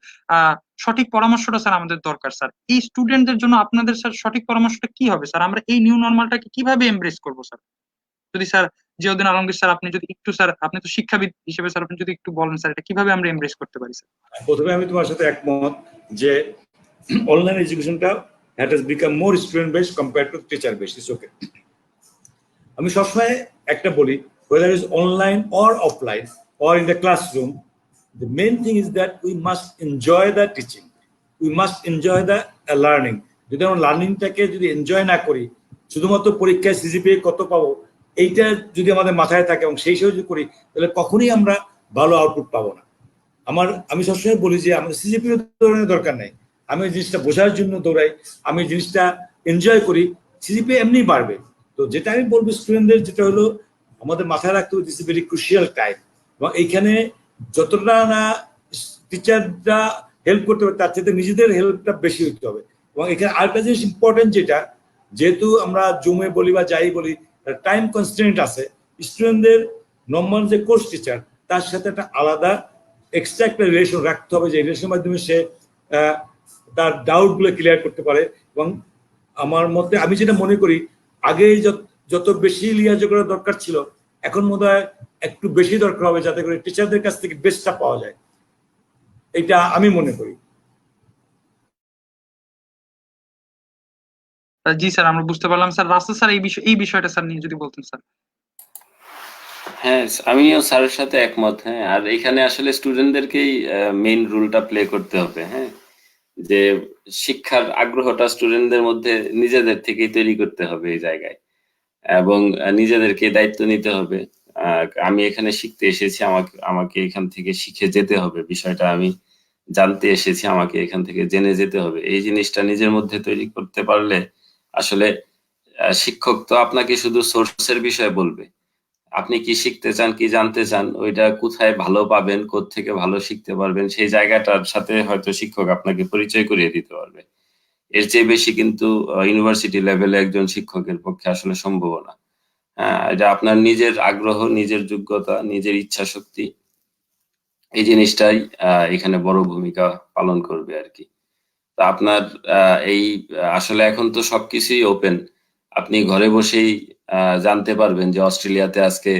[SPEAKER 1] সঠিক পরামর্শটা স্যার আমাদের দরকার স্যার। এই স্টুডেন্টদের জন্য আপনাদের স্যার সঠিক পরামর্শটা কি হবে স্যার? আমরা এই নিউ নর্মালটাকে কিভাবে এমব্রেস করবো স্যার? যদি স্যার জিয়াউদ্দিন আলমগীর স্যার আপনি যদি একটু স্যার, আপনি তো শিক্ষাবিদ হিসেবে স্যার, আপনি যদি একটু বলেন স্যার, এটা কিভাবে আমরা এমব্রেস করতে পারি স্যার?
[SPEAKER 3] প্রথমে আমি তোমার সাথে একমত যে অনলাইন এডুকেশনটা that has become more student based compared to teacher based. It's okay. আমি সবসময় একটা বলি, whether it's online or offline or in the classroom, the main thing is that we must enjoy the teaching, we must enjoy the learning. যদি আমরা লার্নিংটাকে যদি enjoy না করি, শুধুমাত্র পরীক্ষায় সিজিপিএ কত পাবো এইটা যদি আমাদের মাথায় থাকে এবং সেই হিসেবে করি, তাহলে কখনোই আমরা ভালো আউটপুট পাবো না। আমি সবসময় বলি যে আমাদের সিজিপিএ দৌড়ানোর দরকার নাই, আমি ওই জিনিসটা বোঝার জন্য দৌড়াই, আমি জিনিসটা এনজয় করি, সিজিপিএ এমনি বাড়বে। তো যেটা আমি বলবো স্টুডেন্টদের, যেটা হলো আমাদের মাথায় রাখতে হবে, this is very crucial time, এবং এইখানে যতটা না টিচাররা হেল্প করতে হবে তার চাইতে নিজেদের হেল্পটা বেশি হতে হবে। এবং এখানে আরেকটা জিনিস ইম্পর্টেন্ট, যেটা যেহেতু আমরা জুমে বলি বা যাই বলি, টাইম কনস্ট্রেন্ট আছে, স্টুডেন্টদের নর্মাল যে কোর্স টিচার তার সাথে একটা আলাদা এক্সট্রা একটা রিলেশন রাখতে হবে, যে রিলেশনের মাধ্যমে সে তার ডাউটগুলো ক্লিয়ার করতে পারে। এবং আমার মতে আমি যেটা মনে করি, আগে যত বেশি লিয়াজোগ করার দরকার ছিল, এখন বোধহয় একটু বেশি দরকার হবে, যাতে করে টিচারদের কাছ থেকে বেস্টটা পাওয়া যায়, এটা আমি মনে করি।
[SPEAKER 1] জি স্যার, আমরা বুঝতে পারলাম স্যার। রাসেল স্যার এই বিষয়টা স্যার নিয়ে যদি বলতেন স্যার।
[SPEAKER 4] হ্যাঁ, আমিও স্যারের সাথে একমত। হ্যাঁ, আর এখানে আসলে স্টুডেন্টদেরকেই মেইন রোলটা প্লে করতে হবে। হ্যাঁ, যে শিক্ষার আগ্রহটা স্টুডেন্টদের মধ্যে নিজেদের থেকেই তৈরি করতে হবে এই জায়গায়, এবং নিজেদেরকে দায়িত্ব নিতে হবে। আমি এখানে শিখতে এসেছি, আমাকে এখান থেকে শিখে যেতে হবে, বিষয়টা আমি জানতে এসেছি, আমাকে এখান থেকে জেনে যেতে হবে। এই জিনিসটা নিজের মধ্যে তৈরি করতে পারলে আসলে শিক্ষক তো আপনাকে শুধু সোর্সের বিষয়ে বলবে, আপনি কি শিখতে চান, কি জানতে চান, ওইটা কোথায় ভালো পাবেন, কোত্থেকে ভালো শিখতে পারবেন, সেই জায়গাটার সাথে হয়তো শিক্ষক আপনাকে পরিচয় করিয়ে দিতে পারবে। এর চেয়ে বেশি কিন্তু ইউনিভার্সিটি লেভেলে একজন শিক্ষকের পক্ষে আসলে সম্ভব না। হ্যাঁ, এটা আপনার নিজের আগ্রহ, নিজের যোগ্যতা, নিজের ইচ্ছা শক্তি, এই জিনিসটাই এখানে বড় ভূমিকা পালন করবে আর কি। তো আপনার এই আসলে এখন তো সবকিছুই ওপেন, আপনি ঘরে বসেই জানতে পারবেন যে অস্ট্রেলিয়াতে আজকে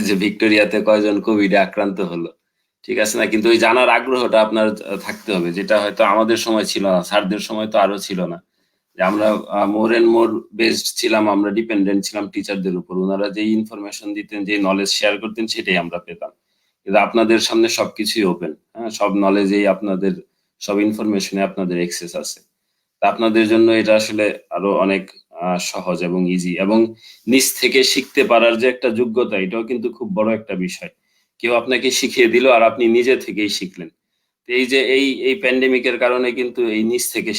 [SPEAKER 4] যে ভিক্টোরিয়াতে কয়জন কোভিডে আক্রান্ত হলো, ঠিক আছে না? কিন্তু ওই জানার আগ্রহটা আপনার থাকতে হবে, যেটা হয়তো আমাদের সময় ছিল না, স্যারদের সময় তো আরো ছিল না, যে আমরা মোর এন্ড মোর বেসড ছিলাম, আমরা ডিপেন্ডেন্ট ছিলাম টিচারদের উপর, ওনারা যে ইনফরমেশন দিতেন, যে নলেজ শেয়ার করতেন, সেটাই আমরা পেতাম। কিন্তু আপনাদের সামনে সবকিছুই ওপেন, হ্যাঁ, সব নলেজেই আপনাদের, সব ইনফরমেশনে আপনাদের অ্যাক্সেস আছে। তা আপনাদের জন্য এটা আসলে আরো অনেক সহজ এবং ইজি, এবং নিজ থেকে শিখতে পারার যে একটা যোগ্যতা, এটাও কিন্তু খুব বড় একটা বিষয়। কেউ আপনাকে শিখিয়ে দিল আর আপনি নিজে থেকেই শিখলেন, এই যে এই প্যান্ডেমিকের কারণে কিন্তু এই নিচ থেকে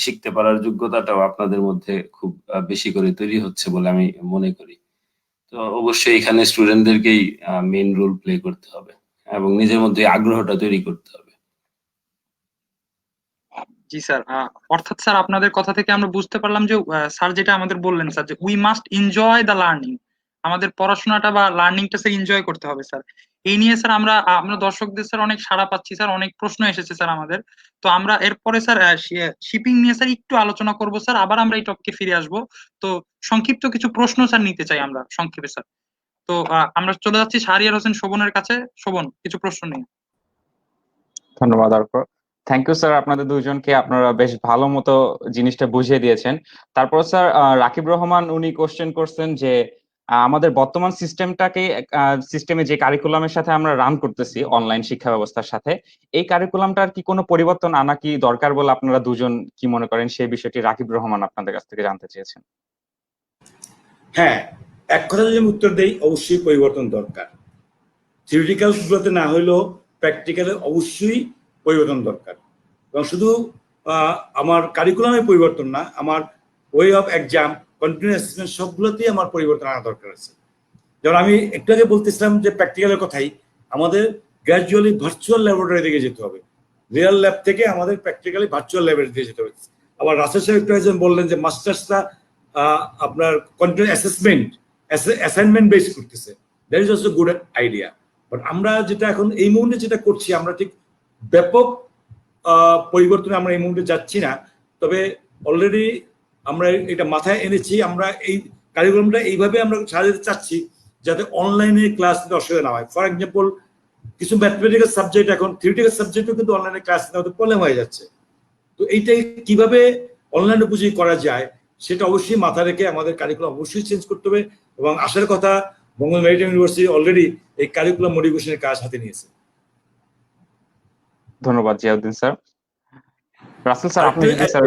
[SPEAKER 4] শিখতে পারার যোগ্যতাটাও আপনাদের মধ্যে খুব বেশি করে তৈরি হচ্ছে বলে আমি মনে করি। তো অবশ্যই এখানে স্টুডেন্টদেরকেই মেইন রোল প্লে করতে হবে এবং নিজের মধ্যে আগ্রহটা তৈরি করতে হবে।
[SPEAKER 1] জি স্যার, অর্থাৎ স্যার আপনাদের কথা থেকে আমরা বুঝতে পারলাম যে স্যার যেটা আমাদের বললেন স্যার, যে we must enjoy the learning, আমাদের পড়াশোনাটা বা লার্নিংটা স্যার এনজয় করতে হবে স্যার। এই নিয়ে স্যার আমরা আমরা দর্শকদের স্যার অনেক সাড়া পাচ্ছি স্যার, অনেক প্রশ্ন এসেছে স্যার আমাদের। তো আমরা এরপরে স্যার শিপিং নিয়ে স্যার একটু আলোচনা করব স্যার, আবার আমরা এই টপিকে ফিরে আসবো। তো সংক্ষিপ্ত কিছু প্রশ্ন স্যার নিতে চাই আমরা সংক্ষেপে স্যার। তো আমরা চলে যাচ্ছি শাহরিয়ার হোসেন শোভনের কাছে। শোভন, কিছু প্রশ্ন নিয়ে।
[SPEAKER 2] ধন্যবাদ অর্ক। থ্যাংক ইউ স্যার, আপনাদের দুইজনকে, আপনারা বেশ ভালো মতো জিনিসটা বুঝিয়ে দিয়েছেন। তারপর স্যার রাকিব রহমান উনি কোশ্চেন করছেন যে আমাদের বর্তমান সিস্টেমে যে কারিকুলামের সাথে আমরা রান করতেছি অনলাইন শিক্ষা ব্যবস্থার সাথে, এই কারিকুলামটার কি কোনো পরিবর্তন আনা কি দরকার বলে আপনারা দুজন কি মনে করেন, সেই বিষয়টি রাকিব রহমান আপনাদের কাছ থেকে জানতে চেয়েছেন।
[SPEAKER 3] হ্যাঁ, এক কথা যদি আমি উত্তর দেই, অবশ্যই পরিবর্তন দরকার। থিওরিটিক্যাল গুলোতে না হলেও প্র্যাকটিক্যালে অবশ্যই পরিবর্তন দরকার। এবং শুধু আমার কারিকুলামের পরিবর্তন না, আমার way of exam, continuous assessment সবগুলোতেই আমার পরিবর্তন আনা দরকার আছে। যেমন আমি একটু আগে বলতেছিলাম যে প্র্যাকটিক্যালের কথাই, আমাদের গ্র্যাজুয়ালি ভার্চুয়াল ল্যাবরেটরি দিকে যেতে হবে। রিয়েল ল্যাব থেকে আমাদের প্র্যাকটিক্যালি ভার্চুয়াল ল্যাবে দিয়ে যেতে হবে। আবার রাসেল সাহেব একটু একজন বললেন যে মাস্টার্সটা আপনার কন্টিনিউ অ্যাসাইনমেন্ট বেস করতেছে। That is also good idea. But আমরা যেটা এখন এই মুহূর্তে যেটা করছি, আমরা ঠিক ব্যাপক পরিবর্তনে আমরা এই মুহূর্তে যাচ্ছি না। তবে অলরেডি আমরা এটা মাথায় এনেছি, আমরা এই কারিকুলামটা এইভাবে আমরা সাজাতে চাচ্ছি যাতে অনলাইনে ক্লাস নিতে অসুবিধা না হয়। ফর এক্সাম্পল, কিছু ম্যাথমেটিক্যাল সাবজেক্ট এখন থিওরিটিক্যাল সাবজেক্টও কিন্তু অনলাইনে ক্লাস নিতে প্রবলেম হয়ে যাচ্ছে। তো এইটাই কিভাবে অনলাইনে বুঝিয়ে করা যায় সেটা অবশ্যই মাথা রেখে আমাদের কারিকুলাম অবশ্যই চেঞ্জ করতে হবে। এবং আসার কথা, বঙ্গবন্ধু মেরিটাইম ইউনিভার্সিটি অলরেডি এই কারিকুলাম মডিফিকেশনের কাজ হাতে নিয়েছে।
[SPEAKER 2] ধন্যবাদ জিয়াউদ্দিন স্যার। রাসেল স্যার, আপনি যদি স্যার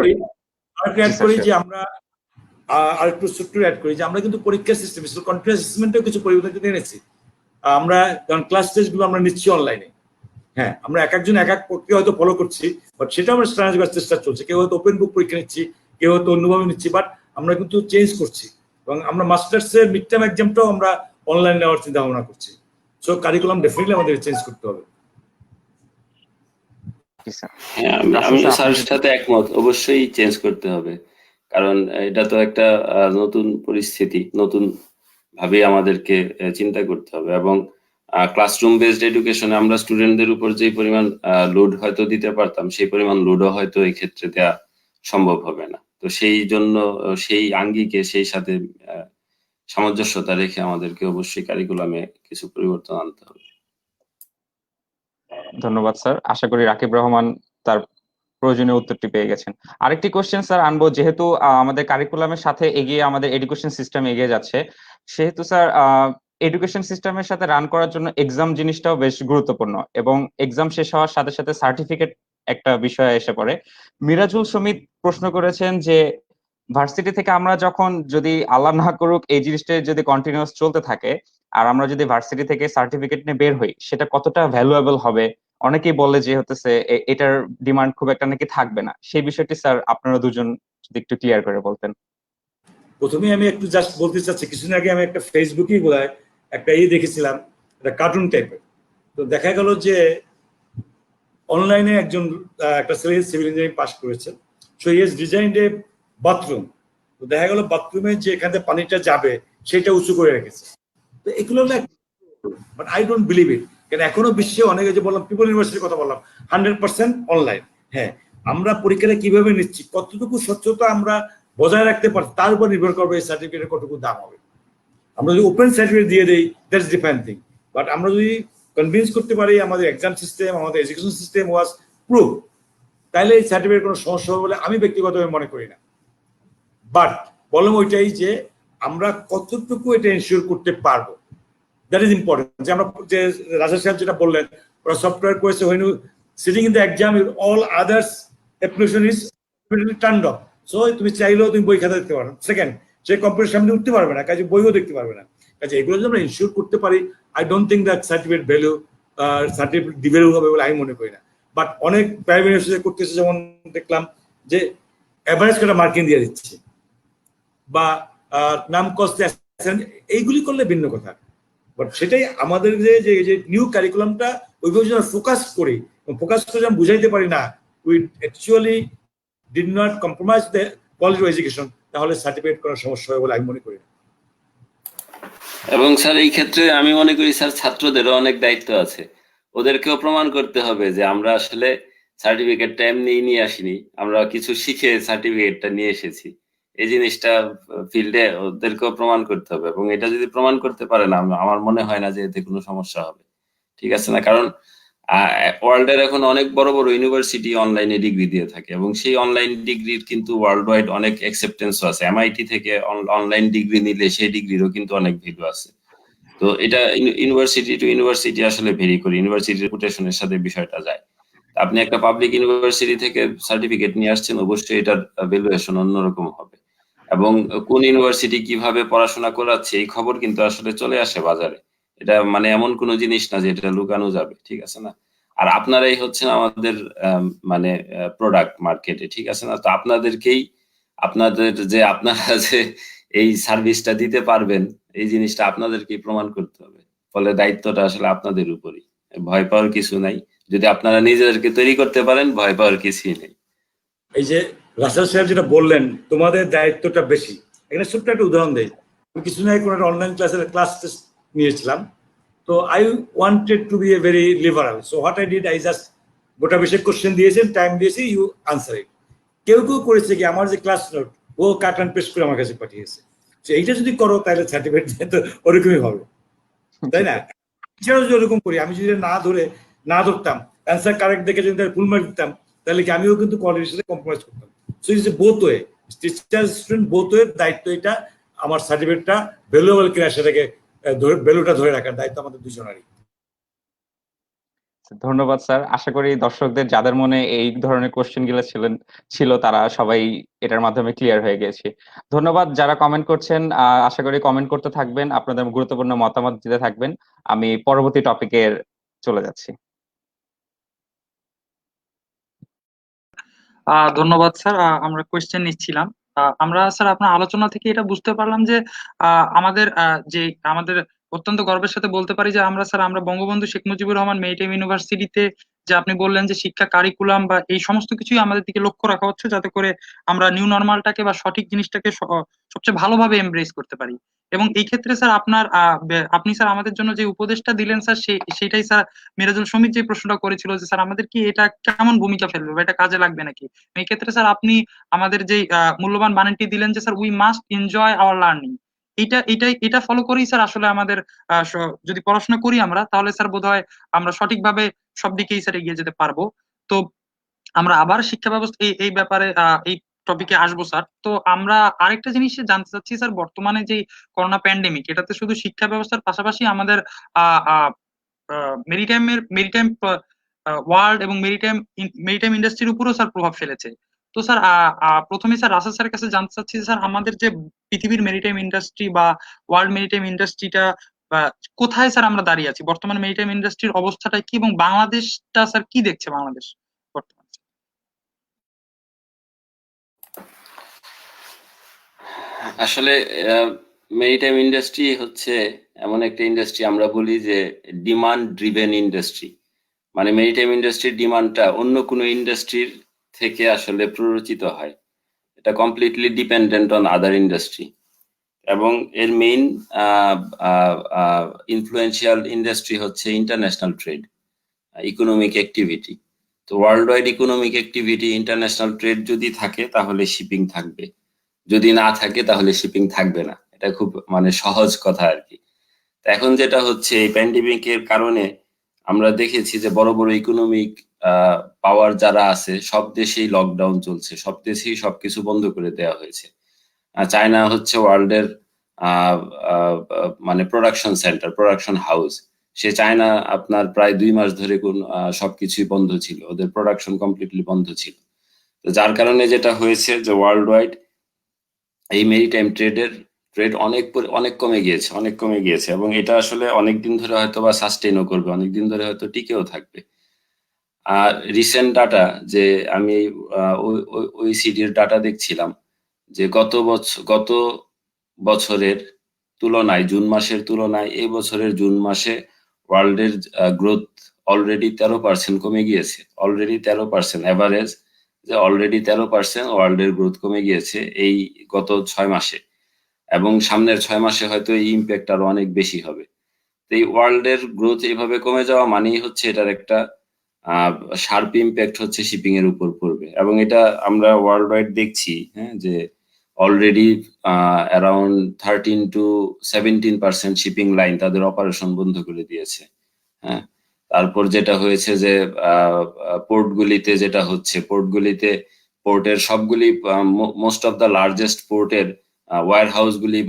[SPEAKER 3] অ্যাড করি যে আমরা আরেকটু ছোট্ট অ্যাড করি যে আমরা কিন্তু পরীক্ষার সিস্টেম, কন্টিনিউয়াস অ্যাসেসমেন্টেও কিছু পরিবর্তন এনেছি। আমরা যেমন ক্লাস টেস্টগুলো আমরা নিচ্ছি অনলাইনে। হ্যাঁ, আমরা এক একজন এক এক প্রক্রিয়া হয়তো ফলো করছি, বাট সেটা আমরা স্ট্যান্ডার্ড করার চেষ্টা চলছে। কেউ হয়তো ওপেন বুক পরীক্ষা নিচ্ছি, কেউ হয়তো অন্যভাবে নিচ্ছি, বাট আমরা কিন্তু চেঞ্জ করছি। এবং আমরা মাস্টার্সের মিড টার্ম এক্সামটাও আমরা অনলাইন নেওয়ার চিন্তা ভাবনা করছি। সো কারিকুলাম ডেফিনেটলি আমাদের চেঞ্জ করতে হবে।
[SPEAKER 4] হ্যাঁ, আমি স্যারের সাথে একমত, অবশ্যই চেঞ্জ করতে হবে। কারণ এটা তো একটা নতুন পরিস্থিতি, নতুন ভাবে আমাদেরকে চিন্তা করতে হবে। এবং ক্লাসরুম বেসড এডুকেশনে আমরা স্টুডেন্টদের উপর যে পরিমাণ লোড হয়তো দিতে পারতাম, সেই পরিমাণ লোডও হয়তো এই ক্ষেত্রে দেওয়া সম্ভব হবে না। তো সেই জন্য সেই আঙ্গিকে, সেই সাথে সামঞ্জস্যতা রেখে আমাদেরকে অবশ্যই কারিকুলামে কিছু পরিবর্তন আনতে হবে।
[SPEAKER 2] ধন্যবাদ স্যার। আশা করি রাকিব রহমান তার প্রয়োজনীয় উত্তরটি পেয়ে গেছেন। আরেকটি কোশ্চেন স্যার আনবো, যেহেতু আমাদের কারিকুলামের সাথে এগিয়ে আমাদের এডুকেশন সিস্টেম এগিয়ে যাচ্ছে, সেহেতু স্যার এডুকেশন সিস্টেমের সাথে রান করার জন্য এক্সাম জিনিসটাও বেশ গুরুত্বপূর্ণ, এবং এক্সাম শেষ হওয়ার সাথে সাথে সার্টিফিকেট একটা বিষয় এসে পড়ে। মিরাজুল সমিত প্রশ্ন করেছেন যে ভার্সিটি থেকে আমরা যখন, যদি আল্লাহ না করুক এই জিনিসটা যদি কন্টিনিউয়াস চলতে থাকে, আর আমরা যদি ভার্সিটি থেকে সার্টিফিকেট নিয়ে বের হই, সেটা কতটা ভ্যালুয়েবল হবে? অনেকেই বলে যে হতেছে এটার ডিমান্ড খুব একটা নাকি থাকবে না। সেই বিষয়টি স্যার আপনারা দুজন যদি একটু ক্লিয়ার করে বলতেন।
[SPEAKER 3] প্রথমে আমি একটু জাস্ট বলতে চাচ্ছি, কিছুদিন আগে আমি একটা ফেসবুকেই বোধহয় একটা দেখেছিলাম, একটা কার্টুন টাইপের। তো দেখা গেল যে অনলাইনে একজন একটা ছেলে সিভিল ইঞ্জিনিয়ারিং পাস করেছে, so he has designed A bathroom. তো দেখা গেল বাথরুমে যে এখান থেকে পানিটা যাবে সেটা উঁচু করে রেখেছে। তো এগুলো হলো, but I don't believe it. কারণ এখনো বিশ্বে অনেকে, যে বললাম পিপল ইউনিভার্সিটির কথা বললাম, 100% অনলাইন। হ্যাঁ, আমরা পরীক্ষাটা কিভাবে নিচ্ছি, কতটুকু স্বচ্ছতা আমরা বজায় রাখতে পারি, তার উপর নির্ভর করবে এই সার্টিফিকেটের কতটুকু দাম হবে। আমরা যদি ওপেন সার্টিফিকেট দিয়ে দিই, দ্যাটস ডিফারেন্ট থিং। বাট আমরা যদি কনভিন্স করতে পারি আমাদের এক্সাম সিস্টেম, আমাদের এডুকেশন সিস্টেম ওয়াজ প্রুভ, তাহলে এই সার্টিফিকেট কোনো সমস্যা হবে বলে আমি ব্যক্তিগতভাবে মনে করি না। বাট বললাম ওইটাই যে আমরা কতটুকু এটা এনশিওর করতে পারবো, দ্যাট ইজ ইম্পর্টেন্ট। যে আমরা, যে রাজা সাহেব যেটা বললেন, ওরা সফটওয়্যার করেছে, when you sitting in the exam all others application is turned off, so তুমি চাইলেও তুমি বই খাতা দেখতে পারো। সেকেন্ড, সে কম্পিউটার সামনে উঠতে পারবে না, কাজে বইও দেখতে পারবে না। কাজে এগুলো যদি আমরা ইনশিওর করতে পারি, I don't think that certificate value certificate devalue হবে বলে আমি মনে করি না। বাট অনেক প্রাইভেট ইউনিভার্সিটি করতেছে, যেমন দেখলাম যে অ্যাভারেজ করে মার্কিং দিয়ে দিচ্ছে বা নাম কস্ট এইগুলি করলে ভিন্ন কথা। বাট সেটাই আমাদের যে নিউ কারিকুলামটা ওইভাবে যদি ফোকাস করি, ফোকাস করে আমি বুঝাইতে পারি না we actually did not compromise the quality of education, তাহলে সার্টিফিকেট করার সমস্যা হবে বলে আমি মনে করি।
[SPEAKER 4] এবং স্যার এই ক্ষেত্রে আমি মনে করি স্যার ছাত্রদেরও অনেক দায়িত্ব আছে, ওদেরকেও প্রমাণ করতে হবে যে আমরা আসলে সার্টিফিকেটটা এমনি নিয়ে আসিনি, আমরা কিছু শিখে সার্টিফিকেটটা নিয়ে এসেছি। এই জিনিসটা ফিল্ডে ওদেরকেও প্রমাণ করতে হবে, এবং এটা যদি প্রমাণ করতে পারে না, আমার মনে হয় না যে এতে কোনো সমস্যা হবে, ঠিক আছে না? কারণ ওয়ার্ল্ডের এখন অনেক বড় বড় ইউনিভার্সিটি অনলাইনে ডিগ্রি দিয়ে থাকে, এবং সেই অনলাইন ডিগ্রির কিন্তু ওয়ার্ল্ড ওয়াইড অনেক অ্যাকসেপ্টেন্সও আছে। এমআইটি থেকে অনলাইন ডিগ্রি নিলে সেই ডিগ্রিরও কিন্তু অনেক ভ্যালু আছে। তো এটা ইউনিভার্সিটি টু ইউনিভার্সিটি আসলে ভেরি করে, ইউনিভার্সিটির রেপুটেশনের সাথে বিষয়টা যায়। আপনি একটা পাবলিক ইউনিভার্সিটি থেকে সার্টিফিকেট নিয়ে আসছেন, অবশ্যই এটার ভ্যালুয়েশন অন্যরকম হবে, এবং কোন ইউনিভার্সিটি কিভাবে পড়াশোনা করাচ্ছে এই খবর কিন্তু আসলে চলে আসে বাজারে। এটা মানে এমন কোনো জিনিস না যে এটা লুকানো যাবে, ঠিক আছে না? আর আপনারাই হচ্ছেন আমাদের মানে প্রোডাক্ট মার্কেটে, ঠিক আছে না? তো আপনাদেরকেই আপনাদের যে আপনারা যে এই সার্ভিসটা দিতে পারবেন, এই জিনিসটা আপনাদেরকেই প্রমাণ করতে হবে। ফলে দায়িত্বটা আসলে আপনাদের উপরই, ভয় পাওয়ার কিছু নাই। যদি আপনারা নিজেদেরকে তৈরি করতে পারেন, ভয় পাওয়ার কিছুই নেই।
[SPEAKER 3] এই যে রাসেল সাহেব যেটা বললেন, তোমাদের দায়িত্বটা বেশি, এখানে ছোট্ট একটা উদাহরণ দেই। আমি কিছুদিন আগে কোনো একটা অনলাইন ক্লাস নিয়েছিলাম, তো I wanted to be a very liberal, so what I did, I just গোটা বিষয়ে কোশ্চেন দিয়েছেন, টাইম দিয়েছি, ইউ আনসার ইট। কেউ কেউ করেছে কি, আমার যে ক্লাস নোট ও কাট অ্যান্ড পেস্ট করে আমার কাছে পাঠিয়েছে। তো এইটা যদি করো তাহলে সার্টিফিকেট তো ওরকমই হবে, তাই না? টিচারও যদি ওরকম করি, আমি যদি না ধরতাম, অ্যান্সার কারেক্ট দেখে যদি ফুল মার্ক দিতাম, তাহলে কি আমিও কিন্তু কোয়ালিটির সাথে কম্প্রোমাইজ করতাম। So it's both way, teacher student both way দায়িত্ব এটা। আমার সার্টিফিকেটটা ভ্যালুয়েবল কিনা সেটাকে ভ্যালুটা ধরে রাখার দায়িত্ব আমাদের দুজনেরই।
[SPEAKER 2] ধন্যবাদ স্যার। আশা করি দর্শকদের যাদের মনে এই ধরনের কোশ্চেন গুলো ছিল তারা সবাই এটার মাধ্যমে ক্লিয়ার হয়ে গেছে। ধন্যবাদ যারা কমেন্ট করছেন, আশা করি কমেন্ট করতে থাকবেন, আপনাদের গুরুত্বপূর্ণ মতামত দিতে থাকবেন। আমি পরবর্তী টপিকে চলে যাচ্ছি।
[SPEAKER 1] ধন্যবাদ স্যার। আমরা কোয়েশ্চেন নিচ্ছিলাম। আমরা স্যার আপনার আলোচনা থেকে এটা বুঝতে পারলাম যে আমাদের অত্যন্ত গর্বের সাথে বলতে পারি যে আমরা বঙ্গবন্ধু শেখ মুজিবুর রহমান মেরিটাইম ইউনিভার্সিটিতে যে আপনি বললেন যে শিক্ষা কারিকুলাম বা এই সমস্ত কিছুই আমাদের দিকে লক্ষ্য রাখা হচ্ছে, যাতে করে আমরা নিউ নর্মালটাকে বা সঠিক জিনিসটাকে সবচেয়ে ভালোভাবে এমব্রেস করতে পারি। এবং এই ক্ষেত্রে স্যার আপনি স্যার আমাদের জন্য যে উপদেশটা দিলেন স্যার, সেটাই স্যার মিরাজুল সমীর যে প্রশ্নটা করেছিল যে স্যার আমাদের কি এটা কেমন ভূমিকা ফেলবে বা এটা কাজে লাগবে নাকি, এই ক্ষেত্রে স্যার আপনি আমাদের যে মূল্যবান বাণীটি দিলেন যে sir we must enjoy our learning, এটা ফলো করেই স্যার আসলে আমাদের যদি পড়াশোনা করি আমরা, তাহলে স্যার বোধহয় আমরা সঠিকভাবে সব দিকেই স্যার এগিয়ে যেতে পারবো। তো আমরা আবার শিক্ষা ব্যবস্থা এই ব্যাপারে এই টপিকে আসবো স্যার। তো আমরা আরেকটা জিনিস জানতে চাচ্ছি স্যার, বর্তমানে যে করোনা প্যান্ডেমিক, এটাতে শুধু শিক্ষা ব্যবস্থার পাশাপাশি আমাদের মেরিটাইম ওয়ার্ল্ড এবং মেরিটাইম ইন্ডাস্ট্রির উপরও স্যার প্রভাব ফেলেছে। তো স্যার প্রথমে স্যার রাসেল স্যারের কাছে জানতে চাচ্ছি স্যার, আমাদের যে পৃথিবীর মেরিটাইম ইন্ডাস্ট্রি বা ওয়ার্ল্ড মেরিটাইম ইন্ডাস্ট্রিটা কোথায় স্যার আমরা দাঁড়িয়ে আছি, বর্তমানে মেরিটাইম ইন্ডাস্ট্রির অবস্থাটা কি, এবং বাংলাদেশটা স্যার কি দেখছে বাংলাদেশ বর্তমানে?
[SPEAKER 4] আসলে মেরিটাইম ইন্ডাস্ট্রি হচ্ছে এমন একটা ইন্ডাস্ট্রি, আমরা বলি যে ডিমান্ড ড্রিভেন ইন্ডাস্ট্রি। মানে মেরিটাইম ইন্ডাস্ট্রির ডিমান্ডটা অন্য কোনো ইন্ডাস্ট্রির থেকে আসলে প্ররোচিত হয়, এটা completely dependent on other industry. এবং এর মেইন ইনফ্লুয়েন্সিয়াল ইন্ডাস্ট্রি হচ্ছে ইন্টারন্যাশনাল ট্রেড, ইকোনমিক অ্যাক্টিভিটি। তো world wide economic activity, international trade যদি থাকে তাহলে শিপিং থাকবে, যদি না থাকে তাহলে শিপিং থাকবে না। এটা খুব মানে সহজ কথা আর কি। এখন যেটা হচ্ছে, এই প্যান্ডেমিকের কারণে আমরা দেখেছি যে বড় বড় ইকোনমিক পাওয়ার যারা আছে সব দেশেই লকডাউন চলছে, সব দেশেই সবকিছু বন্ধ করে দেওয়া হয়েছে। চায়না হচ্ছে ওয়ার্ল্ডের মানে প্রোডাকশন সেন্টার, প্রোডাকশন হাউস। সে চায়না আপনার প্রায় 2 মাস ধরে সবকিছুই বন্ধ ছিল, ওদের প্রোডাকশন কমপ্লিটলি বন্ধ ছিল। তো যার কারণে যেটা হয়েছে যে ওয়ার্ল্ড ওয়াইড এই মেরিটাইম ট্রেড অনেক কমে গিয়েছে, এবং এটা আসলে অনেকদিন ধরে হয়তো বা সাস্টেইনও করবে, অনেকদিন ধরে হয়তো টিকেও থাকবে। আর রিসেন্ট ডাটা যে আমি ওইসিডির ডাটা দেখছিলাম যে গত বছরের তুলনায় জুন মাসের তুলনায় এই বছরের জুন মাসে ওয়ার্ল্ডের গ্রোথ অলরেডি 13% কমে গিয়েছে। অলরেডি 13% এভারেজ, যে অলরেডি 13% ওয়ার্ল্ডের গ্রোথ কমে গিয়েছে এই গত 6 মাসে, এবং সামনের 6 মাসে হয়তো এই ইম্প্যাক্ট আরো অনেক বেশি হবে। তো এই ওয়ার্ল্ডের গ্রোথ এইভাবে কমে যাওয়া মানেই হচ্ছে এটার একটা শার্প ইম্প্যাক্ট হচ্ছে শিপিং এর উপর পড়বে, এবং এটা আমরা ওয়ার্ল্ড ওয়াইড দেখছি, হ্যাঁ, যে already around 13 to 17% shipping line তাদের অপারেশন বন্ধ করে দিয়েছে। হ্যাঁ, তারপর যেটা হয়েছে যে পোর্টগুলিতে যেটা হচ্ছে, পোর্টের সবগুলি মোস্ট অফ দ্য লার্জেস্ট পোর্টের ওয়্যার হাউসগুলি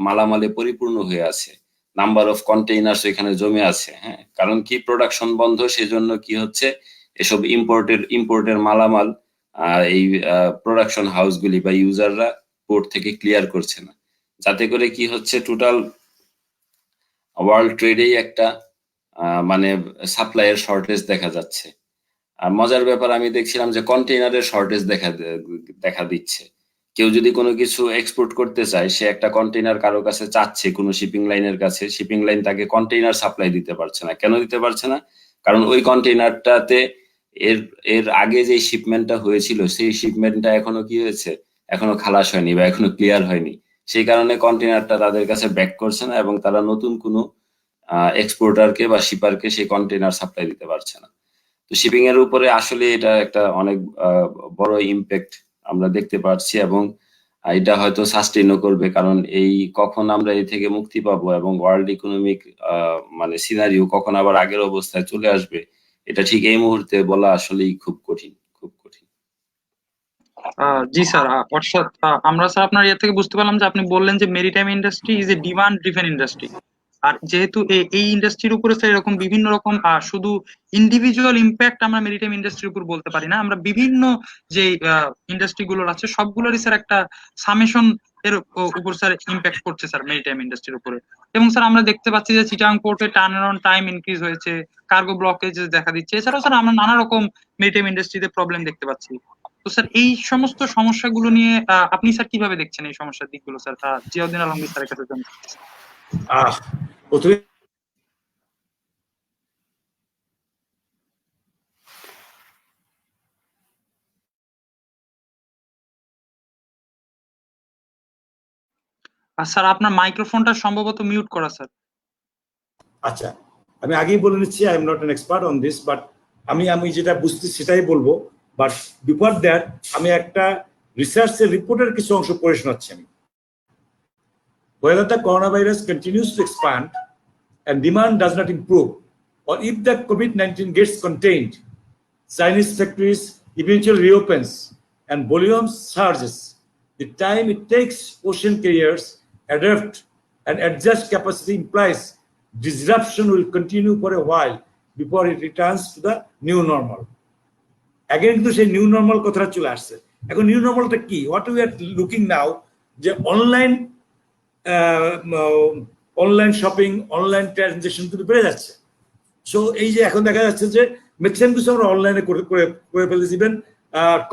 [SPEAKER 4] মালামালে পরিপূর্ণ হয়ে আছে, নাম্বার অফ কন্টেইনার্স এখানে জমে আছে। হ্যাঁ, কারণ কি প্রোডাকশন বন্ধ, সেজন্য কি হচ্ছে এসব ইম্পোর্টের মালামাল এই প্রোডাকশন হাউসগুলি বা ইউজাররা পোর্ট থেকে ক্লিয়ার করছে না, যাতে করে কি হচ্ছে টোটাল ওয়ার্ল্ড ট্রেডেই একটা মানে সাপ্লাইয়ের শর্টেজ দেখা যাচ্ছে। আর মজার ব্যাপার আমি দেখছিলাম যে কন্টেইনারের শর্টেজ দেখা দিচ্ছে। কেউ যদি কোনো কিছু এক্সপোর্ট করতে চায়, সে একটা কন্টেইনার কারো কাছে চাচ্ছে কোনো শিপিং লাইনের কাছে, শিপিং লাইন তাকে কন্টেইনার সাপ্লাই দিতে পারছে না। কেন দিতে পারছে না? কারণ ওই কন্টেইনারটাতে এর আগে যে শিপমেন্টটা হয়েছিল সেই শিপমেন্টটা এখনো কি হয়েছে, এখনো খালাস হয়নি বা এখনো ক্লিয়ার হয়নি। সেই কারণে কন্টেইনারটা তাদের কাছে ব্যাক করছে না, এবং তারা নতুন কোনো এক্সপোর্টারকে বা শিপারকে সেই কন্টেইনার সাপ্লাই দিতে পারছে না। তো শিপিং এর উপরে আসলে এটা একটা অনেক বড় ইম্প্যাক্ট আমরা দেখতে পাচ্ছি, এবং এটা হয়তো সাস্টেইনও করবে, কারণ এই কখন আমরা এই থেকে মুক্তি পাবো এবং ওয়ার্ল্ড ইকোনমিক মানে সিনারিও কখন আবার আগের অবস্থায় চলে আসবে, এটা ঠিক এই মুহূর্তে বলা আসলেই খুব কঠিন।
[SPEAKER 1] জি স্যার, অর্থাৎ আমরা স্যার আপনার ইয়ে থেকে বুঝতে পারলাম যে আপনি বললেন যে maritime industry is a demand driven industry. আর যেহেতু এই ইন্ডাস্ট্রির উপরে স্যার এরকম বিভিন্ন রকম শুধু ইন্ডিভিজুয়াল ইম্প্যাক্ট আমরা মেরিটাইম ইন্ডাস্ট্রির উপর বলতে পারি না, আমরা বিভিন্ন যে ইন্ডাস্ট্রি গুলোর আছে সবগুলোরই স্যার একটা সামেশন এর উপর স্যার ইম্প্যাক্ট করছে স্যার মেরিটাইম ইন্ডাস্ট্রির উপরে। এবং স্যার আমরা দেখতে পাচ্ছি যে চিটাগাং পোর্টে টার্ন অ্যারাউন্ড টাইম ইনক্রিজ হয়েছে, কার্গো ব্লকেজ দেখা দিচ্ছে। এছাড়াও স্যার আমরা নানা রকম মেরিটাইম ইন্ডাস্ট্রিতে প্রবলেম দেখতে পাচ্ছি। তো স্যার এই সমস্ত সমস্যাগুলো নিয়ে আপনি স্যার কিভাবে দেখছেন এই সমস্যার দিকগুলো স্যার? জিয়াউদ্দিন আলমগীর স্যারের কাছে জানতে চাচ্ছি।
[SPEAKER 3] প্রথমে
[SPEAKER 1] স্যার আপনার মাইক্রোফোনটা সম্ভবত মিউট করা স্যার।
[SPEAKER 3] আচ্ছা, আমি আগেই বলে নিচ্ছি, I am not an expert on this, but আমি যেটা বুঝছি সেটাই বলবো। বাট বিফোর দ্যাট আমি একটা রিসার্চের রিপোর্টের কিছু অংশ পড়ে শোনাচ্ছি আমি। Whether the coronavirus continues to expand and demand does not improve, or if the COVID-19 gets contained, Chinese factories eventually reopens and volume surges, the time it takes ocean carriers adapt and adjust capacity implies disruption will continue for a while before it returns to the new normal. Again, কিন্তু সেই new normal কথাটা চলে আসছে। এখন new নর্মালটা কি? What we are looking নাও, যে online shopping, online transaction কিন্তু বেড়ে যাচ্ছে। সো এই যে এখন দেখা যাচ্ছে যে ম্যাক্সিমাম কিছু আমরা অনলাইনে করে ফেলেছি, ইভেন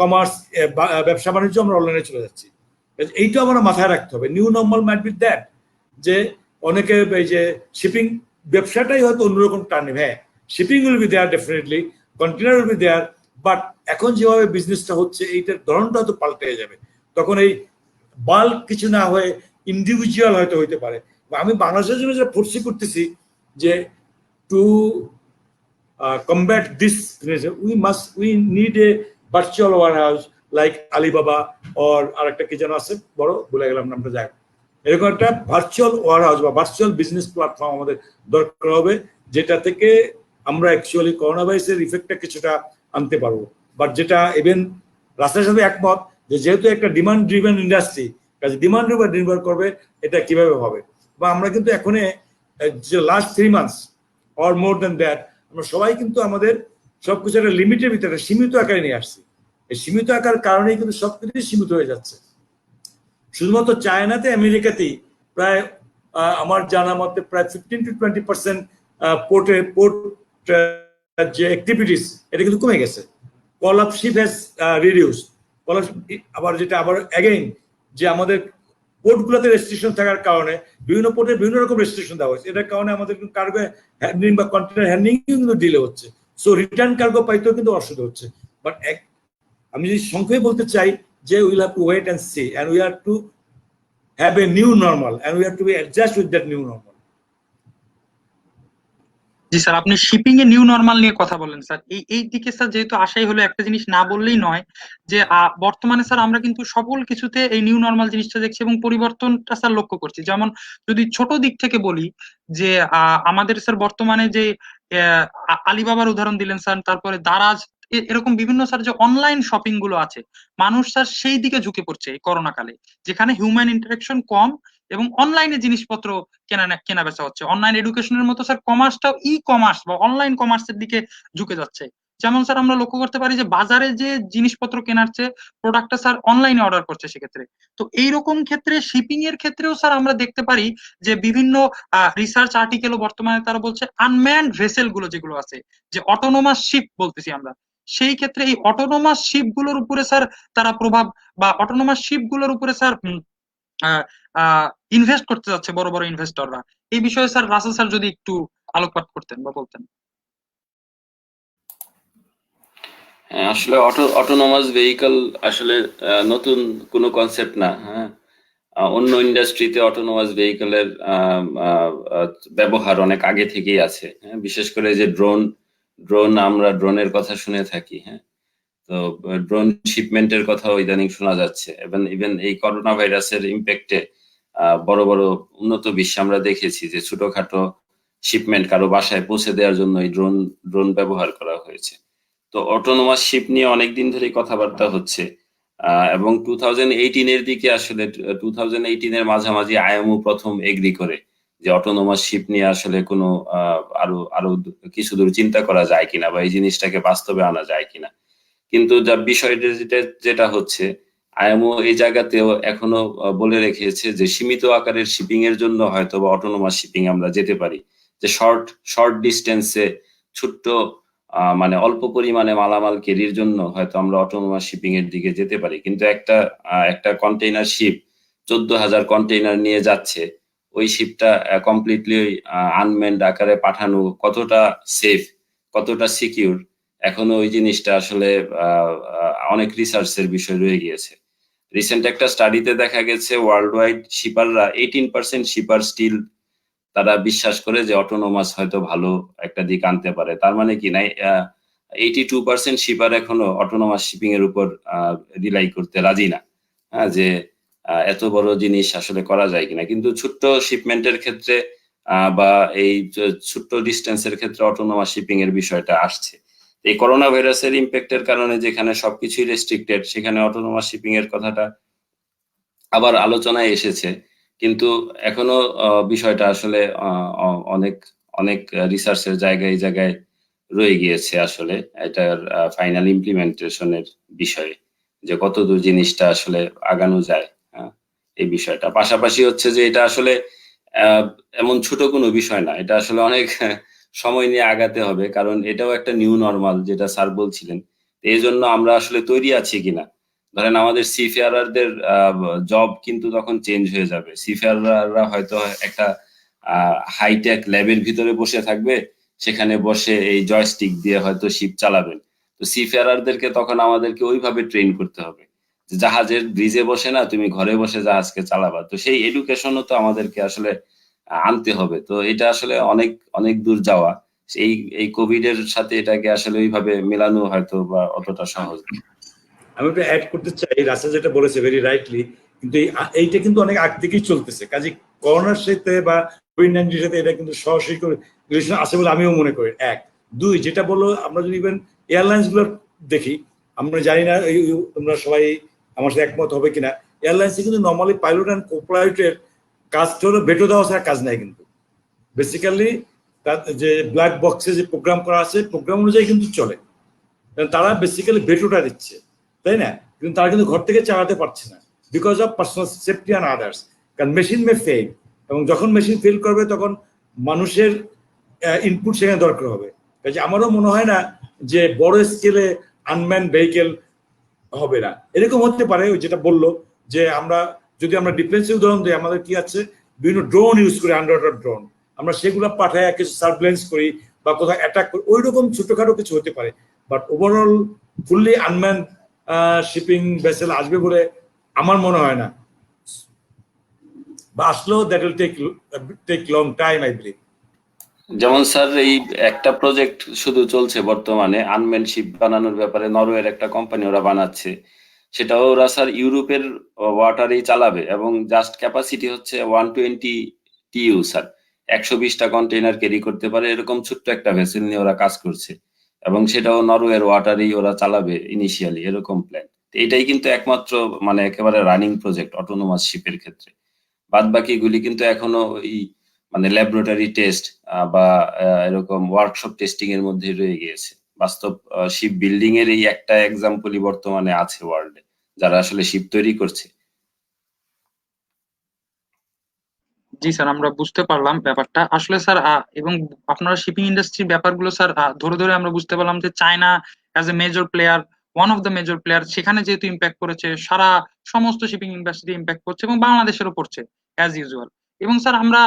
[SPEAKER 3] কমার্স, ব্যবসা বাণিজ্য আমরা অনলাইনে চলে যাচ্ছি। এইটা আমরা মাথায় রাখতে হবে। New normal might be that, যে অনেকে এই যে শিপিং ব্যবসাটাই হয়তো অন্যরকম টার্ন, হ্যাঁ shipping will be there, definitely container will be there, but এখন যেভাবে বিজনেসটা হচ্ছে এইটার ধরনটা হয়তো পাল্টে যাবে। তখন এই বাল্ক কিছু না হয়ে ইন্ডিভিজুয়াল হয়তো হইতে পারে। আমি বাংলাদেশের জন্য যেটা ফোর্সি করতেছি যে two combat this, we need a virtual warehouse like Alibaba, or আরেকটা কি যেন আছে বড়, ভুলে গেলাম নামটা, যাক এরকম একটা ভার্চুয়াল ওয়ারহাউস বা ভার্চুয়াল বিজনেস প্ল্যাটফর্ম আমাদের দরকার হবে, যেটা থেকে আমরা অ্যাকচুয়ালি করোনা ভাইরাসের ইফেক্টটা কিছুটা আনতে পারবো। বাট যেটা ইভেন রাস্তার সাথে একমত যে যেহেতু একটা ডিমান্ড ড্রিভেন ইন্ডাস্ট্রি, কাজে ডিমান্ডের উপর নির্ভর করবে এটা কিভাবে হবে। বা আমরা কিন্তু এখন যে last 3 months or more than that আমরা সবাই কিন্তু আমাদের সবকিছু একটা লিমিটের ভিতরে সীমিত আকারে নিয়ে আসছি। এই সীমিত আকার কারণেই কিন্তু সবকিছু সীমিত হয়ে যাচ্ছে। শুধুমাত্র চায়নাতে, আমেরিকাতেই প্রায় আমার জানা মতে প্রায় 15 to 20% পোর্ট যে অ্যাক্টিভিটিস এটা কিন্তু কমে গেছে। Call of ship has reduce. Call of আবার যেটা আবার অ্যাগেইন যে আমাদের পোর্টগুলোতে রেস্ট্রিকশন থাকার কারণে বিভিন্ন পোর্টে বিভিন্ন রকম রেস্ট্রিকশন দেওয়া হয়েছে, এটার কারণে আমাদের কার্গো হ্যান্ডলিং বা কন্টেনার হ্যান্ডলিং কিন্তু ডিলে হচ্ছে। সো রিটার্ন কার্গো পাইতেও কিন্তু অসুবিধা হচ্ছে। বাট আমি যদি সংক্ষেপে বলতে চাই যে will have to wait and see and we have to have a new normal and we have to be adjust with that new normal.
[SPEAKER 1] জি স্যার, আপনি শিপিং এ নিউ নরমাল নিয়ে কথা বলেন স্যার। এই দিকে স্যার যেহেতু আসাই হলো, একটা জিনিস না বললেই নয় যে বর্তমানে স্যার আমরা কিন্তু সকল কিছুতে এই নিউ নরমাল জিনিসটা দেখছি এবং পরিবর্তনটা স্যার লক্ষ্য করছি। যেমন যদি ছোট দিক থেকে বলি যে আমাদের স্যার বর্তমানে যে আলিবাবার উদাহরণ দিলেন স্যার, তারপরে দারাজ, এরকম বিভিন্ন স্যার যে অনলাইন শপিং গুলো আছে, মানুষ স্যার সেই দিকে ঝুঁকে পড়ছে এই করোনা কালে, যেখানে হিউম্যান ইন্টারাকশন কম এবং অনলাইনে জিনিসপত্র কেনা বেচা হচ্ছে। অনলাইন এডুকেশনের মতো স্যার কমার্সটাও ই কমার্স বা অনলাইন কমার্সের দিকে ঝুঁকে যাচ্ছে। যেমন স্যার আমরা লক্ষ্য করতে পারি যে বাজারে যে জিনিসপত্র কেনার চেয়ে প্রোডাক্টটা স্যার অনলাইনে অর্ডার করছে সেক্ষেত্রে। তো এইরকম ক্ষেত্রে শিপিং এর ক্ষেত্রেও স্যার আমরা দেখতে পারি যে বিভিন্ন রিসার্চ আর্টিকেলও বর্তমানে তারা বলছে আনম্যানড ভেসেল গুলো যেগুলো আছে, যে অটোনোমাস শিপ বলতেছি আমরা, সেই ক্ষেত্রে এই অটোনোমাস শিপ গুলোর উপরে স্যার তারা প্রভাব বা অটোনোমাস শিপ গুলোর উপরে স্যার ইনভেস্ট করতে যাচ্ছে বড় বড় ইনভেস্টররা। এই বিষয়ে স্যার রাসেল স্যার যদি একটু আলোকপাত করতেন বা বলতেন।
[SPEAKER 4] হ্যাঁ, আসলে অটোনোমাস ভেহিকল আসলে নতুন কোনো কনসেপ্ট না। হ্যাঁ, অন্য ইন্ডাস্ট্রিতে অটোনোমাস ভেহিকলের ব্যবহার অনেক আগে থেকেই আছে। হ্যাঁ, বিশেষ করে যে ড্রোন আমরা ড্রোনের কথা শুনে থাকি। হ্যাঁ, তো ড্রোন শিপমেন্টের কথাও ইদানিং শোনা যাচ্ছে। ইভেন এই করোনা ভাইরাসের ইম্প্যাক্টে বড় বড় উন্নত বিশ্বে আমরা দেখেছি যে ছোটখাটো শিপমেন্ট কারো বাসায় পৌঁছে দেওয়ার জন্য এই ড্রোন ব্যবহার করা হয়েছে। তো অটোনোমাস শিপ নিয়ে অনেকদিন ধরেই কথাবার্তা হচ্ছে এবং 2018 এর দিকে আসলে 2018 এর মাঝামাঝি আইএমও প্রথম এগ্রি করে যে অটোনোমাস শিপ নিয়ে আসলে কোনো আরো কিছু দূর চিন্তা করা যায় কিনা বা এই জিনিসটাকে বাস্তবে আনা যায় কিনা। কিন্তু যা বিষয়টা যেটা হচ্ছে, আইএমও এই জায়গাতেও এখনো বলে রেখেছে যে সীমিত আকারের শিপিং এর জন্য হয়তো বা অটোনোমাস শিপিং আমরা যেতে পারি, যে শর্ট ডিস্টেন্সে ছোট্ট মানে অল্প পরিমাণে মালামাল ক্যারির জন্য হয়তো আমরা অটোনোমাস শিপিং এর দিকে যেতে পারি। কিন্তু একটা কন্টেইনার শিপ 14,000 কন্টেইনার নিয়ে যাচ্ছে, ওই শিপটা কমপ্লিটলি আনম্যানড আকারে পাঠানো কতটা সেফ, কতটা সিকিউর, এখনো ওই জিনিসটা আসলে অনেক রিসার্চের বিষয় রয়ে গিয়েছে। রিসেন্ট একটা স্টাডিতে দেখা গেছে ওয়ার্ল্ড ওয়াইড শিপাররা 18% শিপার স্টিল তারা বিশ্বাস করে যে অটোনোমাস হয়তো ভালো একটা দিক আনতে পারে। তার মানে কি নাই 82% শিপার এখনো অটোনোমাস শিপিং এর উপর রিলাই করতে রাজি না। হ্যাঁ, যে এত বড় জিনিস আসলে করা যায় কিনা। কিন্তু ছোট্ট শিপমেন্টের ক্ষেত্রে বা এই ছোট্ট ডিস্টেন্সের ক্ষেত্রে অটোনোমাস শিপিং এর বিষয়টা আসছে। এই করোনা ভাইরাসের ইম্প্যাক্টের কারণে যেখানে সবকিছুই রেস্ট্রিক্টেড, সেখানে অটোনোমাস শিপিং এর কথাটা আবার আলোচনায় এসেছে। কিন্তু এখনো বিষয়টা আসলে অনেক রিসার্চের এই জায়গায় রয়ে গিয়েছে আসলে এটার ফাইনাল ইমপ্লিমেন্টেশনের বিষয়ে, যে কতদূর জিনিসটা আসলে আগানো যায়। হ্যাঁ, এই বিষয়টা পাশাপাশি হচ্ছে যে এটা আসলে এমন ছোট কোনো বিষয় না, এটা আসলে অনেক সময় নিয়ে আগাতে হবে, কারণ এটাও একটা নিউ নরমাল যেটা স্যার বলছিলেন। এই জন্য আমরা আসলে তৈরি আছি কিনা। ধরেন আমাদের সিফেয়ারারদের জব কিন্তু তখন চেঞ্জ হয়ে যাবে। সিফেয়ারাররা হয়তো একটা হাইটেক ল্যাবের ভিতরে বসে থাকবে, সেখানে বসে এই জয়স্টিক দিয়ে হয়তো শিপ চালাবেন। তো সিফেয়ারারদেরকে তখন আমাদেরকে ওইভাবে ট্রেন করতে হবে, জাহাজের ব্রিজে বসে না, তুমি ঘরে বসে জাহাজকে চালাবা। তো সেই এডুকেশনও তো আমাদেরকে আসলে আনতে হবে। তো এটা আসলে অনেক দূর যাওয়া। এই কোভিড এর সাথে এটাকে আসলে ওইভাবে মেলানো হয়তো বা অতটা সহজ না।
[SPEAKER 3] আমি একটু অ্যাড করতে চাই, রাসেল যেটা বলেছে ভেরি রাইটলি, কিন্তু এইটা কিন্তু অনেক আগ থেকেই চলতেছে। কাজে করোনার সাথে বা কোভিড-19 সাথে এটা কিন্তু সরাসরি রিলেশন আছে বলে আমিও মনে করি। এক, দুই, যেটা বললো আমরা যদি ইভেন এয়ারলাইন্স গুলো দেখি, আমরা জানি না তোমরা সবাই আমার সাথে একমত হবে কিনা, এয়ারলাইন্সে কিন্তু নর্মালি পাইলট অ্যান্ড কোপাইলটের কাজটা হলো বেটো দেওয়া ছাড়া কাজ নাই। কিন্তু বেসিক্যালি তার যে ব্ল্যাক বক্সে যে প্রোগ্রাম করা আছে, প্রোগ্রাম অনুযায়ী কিন্তু চলে। তারা বেসিক্যালি বেটোটা দিচ্ছে, তাই না? কিন্তু তারা কিন্তু ঘর থেকে চালাতে পারছে না, because of personal safety and others. কারণ মেশিন মে ফেল, এবং যখন মেশিন ফেল করবে তখন মানুষের ইনপুট সেখানে দরকার হবে। কাজে আমারও মনে হয় না যে বড় স্কেলে আনম্যান ভেহিকেল হবে না। এরকম হতে পারে ওই যেটা বললো যে আমরা যদি আমরা ডিফেন্সের উদাহরণ দিই, আমাদের কি আছে বিভিন্ন ড্রোন ইউজ করি, আন্ডার ওয়াটার ড্রোন, আমরা সেগুলো পাঠায় কিছু সার্ভেলেন্স করি বা কোথাও অ্যাটাক করি, ওই রকম ছোটখাটো কিছু হতে পারে। But overall fully unmanned shipping vessel আসবে বলে আমার মনে হয় না, বা আসলেও that will take long time I believe.
[SPEAKER 4] যেমন স্যার এই একটা প্রজেক্ট শুধু চলছে বর্তমানে আনম্যান শিপ বানানোর ব্যাপারে, নরওয়ের একটা কোম্পানি ওরা বানাচ্ছে, সেটাও ওরা স্যার ইউরোপের ওয়াটারেই চালাবে এবং জাস্ট ক্যাপাসিটি হচ্ছে 120 TU স্যার, 120টা কন্টেইনার ক্যারি করতে পারে, এরকম ছোট্ট একটা ভেসেল নিয়ে ওরা কাজ করছে এবং সেটাও নরওয়ের ওয়াটারেই ওরা চালাবে ইনিশিয়ালি, এরকম প্ল্যান। এটাই কিন্তু একমাত্র মানে একেবারে রানিং প্রজেক্ট অটোনোমাস শিপের ক্ষেত্রে। বাদ বাকিগুলি কিন্তু এখনো এই মানে ল্যাবরেটরি টেস্ট বা এরকম ওয়ার্কশপ টেস্টিং এর মধ্যে রয়ে গিয়েছে। বাস্তব শিপ বিল্ডিং এর এই একটা এক্সাম্পলই বর্তমানে আছে ওয়ার্ল্ডে, যারা আসলে শিপ তৈরি করছে।
[SPEAKER 1] জি স্যার, আমরা বুঝতে পারলাম ব্যাপারটা আসলে স্যার। এবং আপনারা শিপিং ইন্ডাস্ট্রির ব্যাপারগুলো স্যার ধরে ধরে আমরা বুঝতে পারলাম যে China as a major player, one of the major player, সেখানে যেহেতু ইম্প্যাক্ট করেছে, সারা সমস্ত শিপিং ইন্ডাস্ট্রি ইম্প্যাক্ট করছে এবং বাংলাদেশেরও পড়ছে অ্যাজ ইউজুয়াল। এবং স্যার আমরা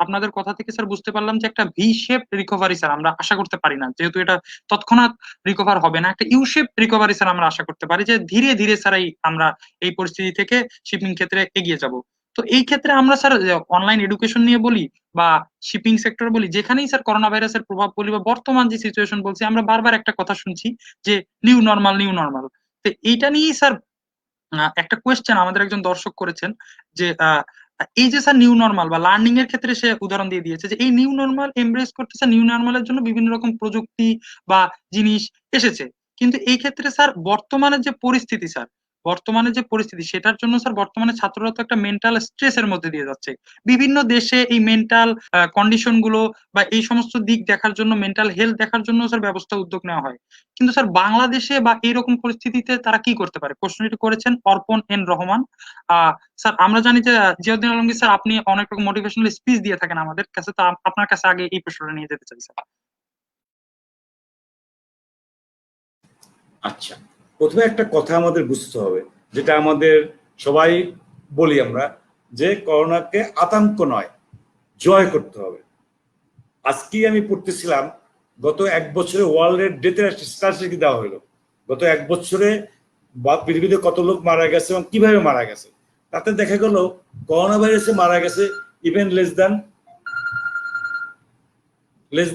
[SPEAKER 1] আপনাদের কথা থেকে স্যার বুঝতে পারলাম যে একটা ভি শেপ রিকভারি স্যার আমরা আশা করতে পারি না, যেহেতু এটা তৎক্ষণাৎ রিকভার হবে না। একটা ইউ শেপ রিকভারি স্যার আমরা আশা করতে পারি, যে ধীরে ধীরে স্যার আমরা এই পরিস্থিতি থেকে শিপিং ক্ষেত্রে এগিয়ে যাব। তো এই ক্ষেত্রে আমরা স্যার অনলাইন এডুকেশন নিয়ে বলি বা শিপিং সেক্টর বলি, যেখানেই স্যার করোনা ভাইরাসের প্রভাব বলি বা বর্তমান যে সিচুয়েশন বলছি, আমরা বারবার একটা কথা শুনছি যে নিউ নর্মাল, নিউ নর্মাল। তো এইটা নিয়েই স্যার একটা কোয়েশ্চেন আমাদের একজন দর্শক করেছেন যে এই যে স্যার নিউ নর্মাল বা লার্নিং এর ক্ষেত্রে সে উদাহরণ দিয়ে দিয়েছে যে এই নিউ নর্মাল এমব্রেস করতে স্যার নিউ নর্মালের জন্য বিভিন্ন রকম প্রযুক্তি বা জিনিস এসেছে, কিন্তু এই ক্ষেত্রে স্যার বর্তমানে যে পরিস্থিতি সেটার জন্য স্যার বর্তমানে ছাত্ররা তো একটা মেন্টাল স্ট্রেসের মধ্যে দিয়ে যাচ্ছে। বিভিন্ন দেশে এই মেন্টাল কন্ডিশন গুলো বা এই সমস্ত দিক দেখার জন্য, মেন্টাল হেলথ দেখার জন্য স্যার ব্যবস্থা উদ্যোগ নেওয়া হয়, কিন্তু স্যার বাংলাদেশে বা এইরকম পরিস্থিতিতে তারা কি করতে পারে? প্রশ্নটি করেছেন অর্পণ এন রহমান। স্যার আমরা জানি যে জিয়াউদ্দিন আলমগীর স্যার আপনি অনেক রকম মোটিভেশনাল স্পিচ দিয়ে থাকেন আমাদের কাছে, তো আপনার কাছে আগে এই প্রশ্নটা নিয়ে যেতে চাই স্যার।
[SPEAKER 3] আচ্ছা, প্রথমে একটা কথা আমাদের বুঝতে হবে, যেটা আমাদের সবাই বলি আমরা, যে করোনাকে আতঙ্ক নয়, জয় করতে হবে। আজকে আমি পড়তেছিলাম গত এক বছরে ওয়ার্ল্ডের ডেথের একটা স্ট্যাটিস্টিক দেওয়া হলো, গত এক বছরে পৃথিবীতে কত লোক মারা গেছে এবং কিভাবে মারা গেছে। তাতে দেখা গেল করোনা ভাইরাসে মারা গেছে ইভেন লেস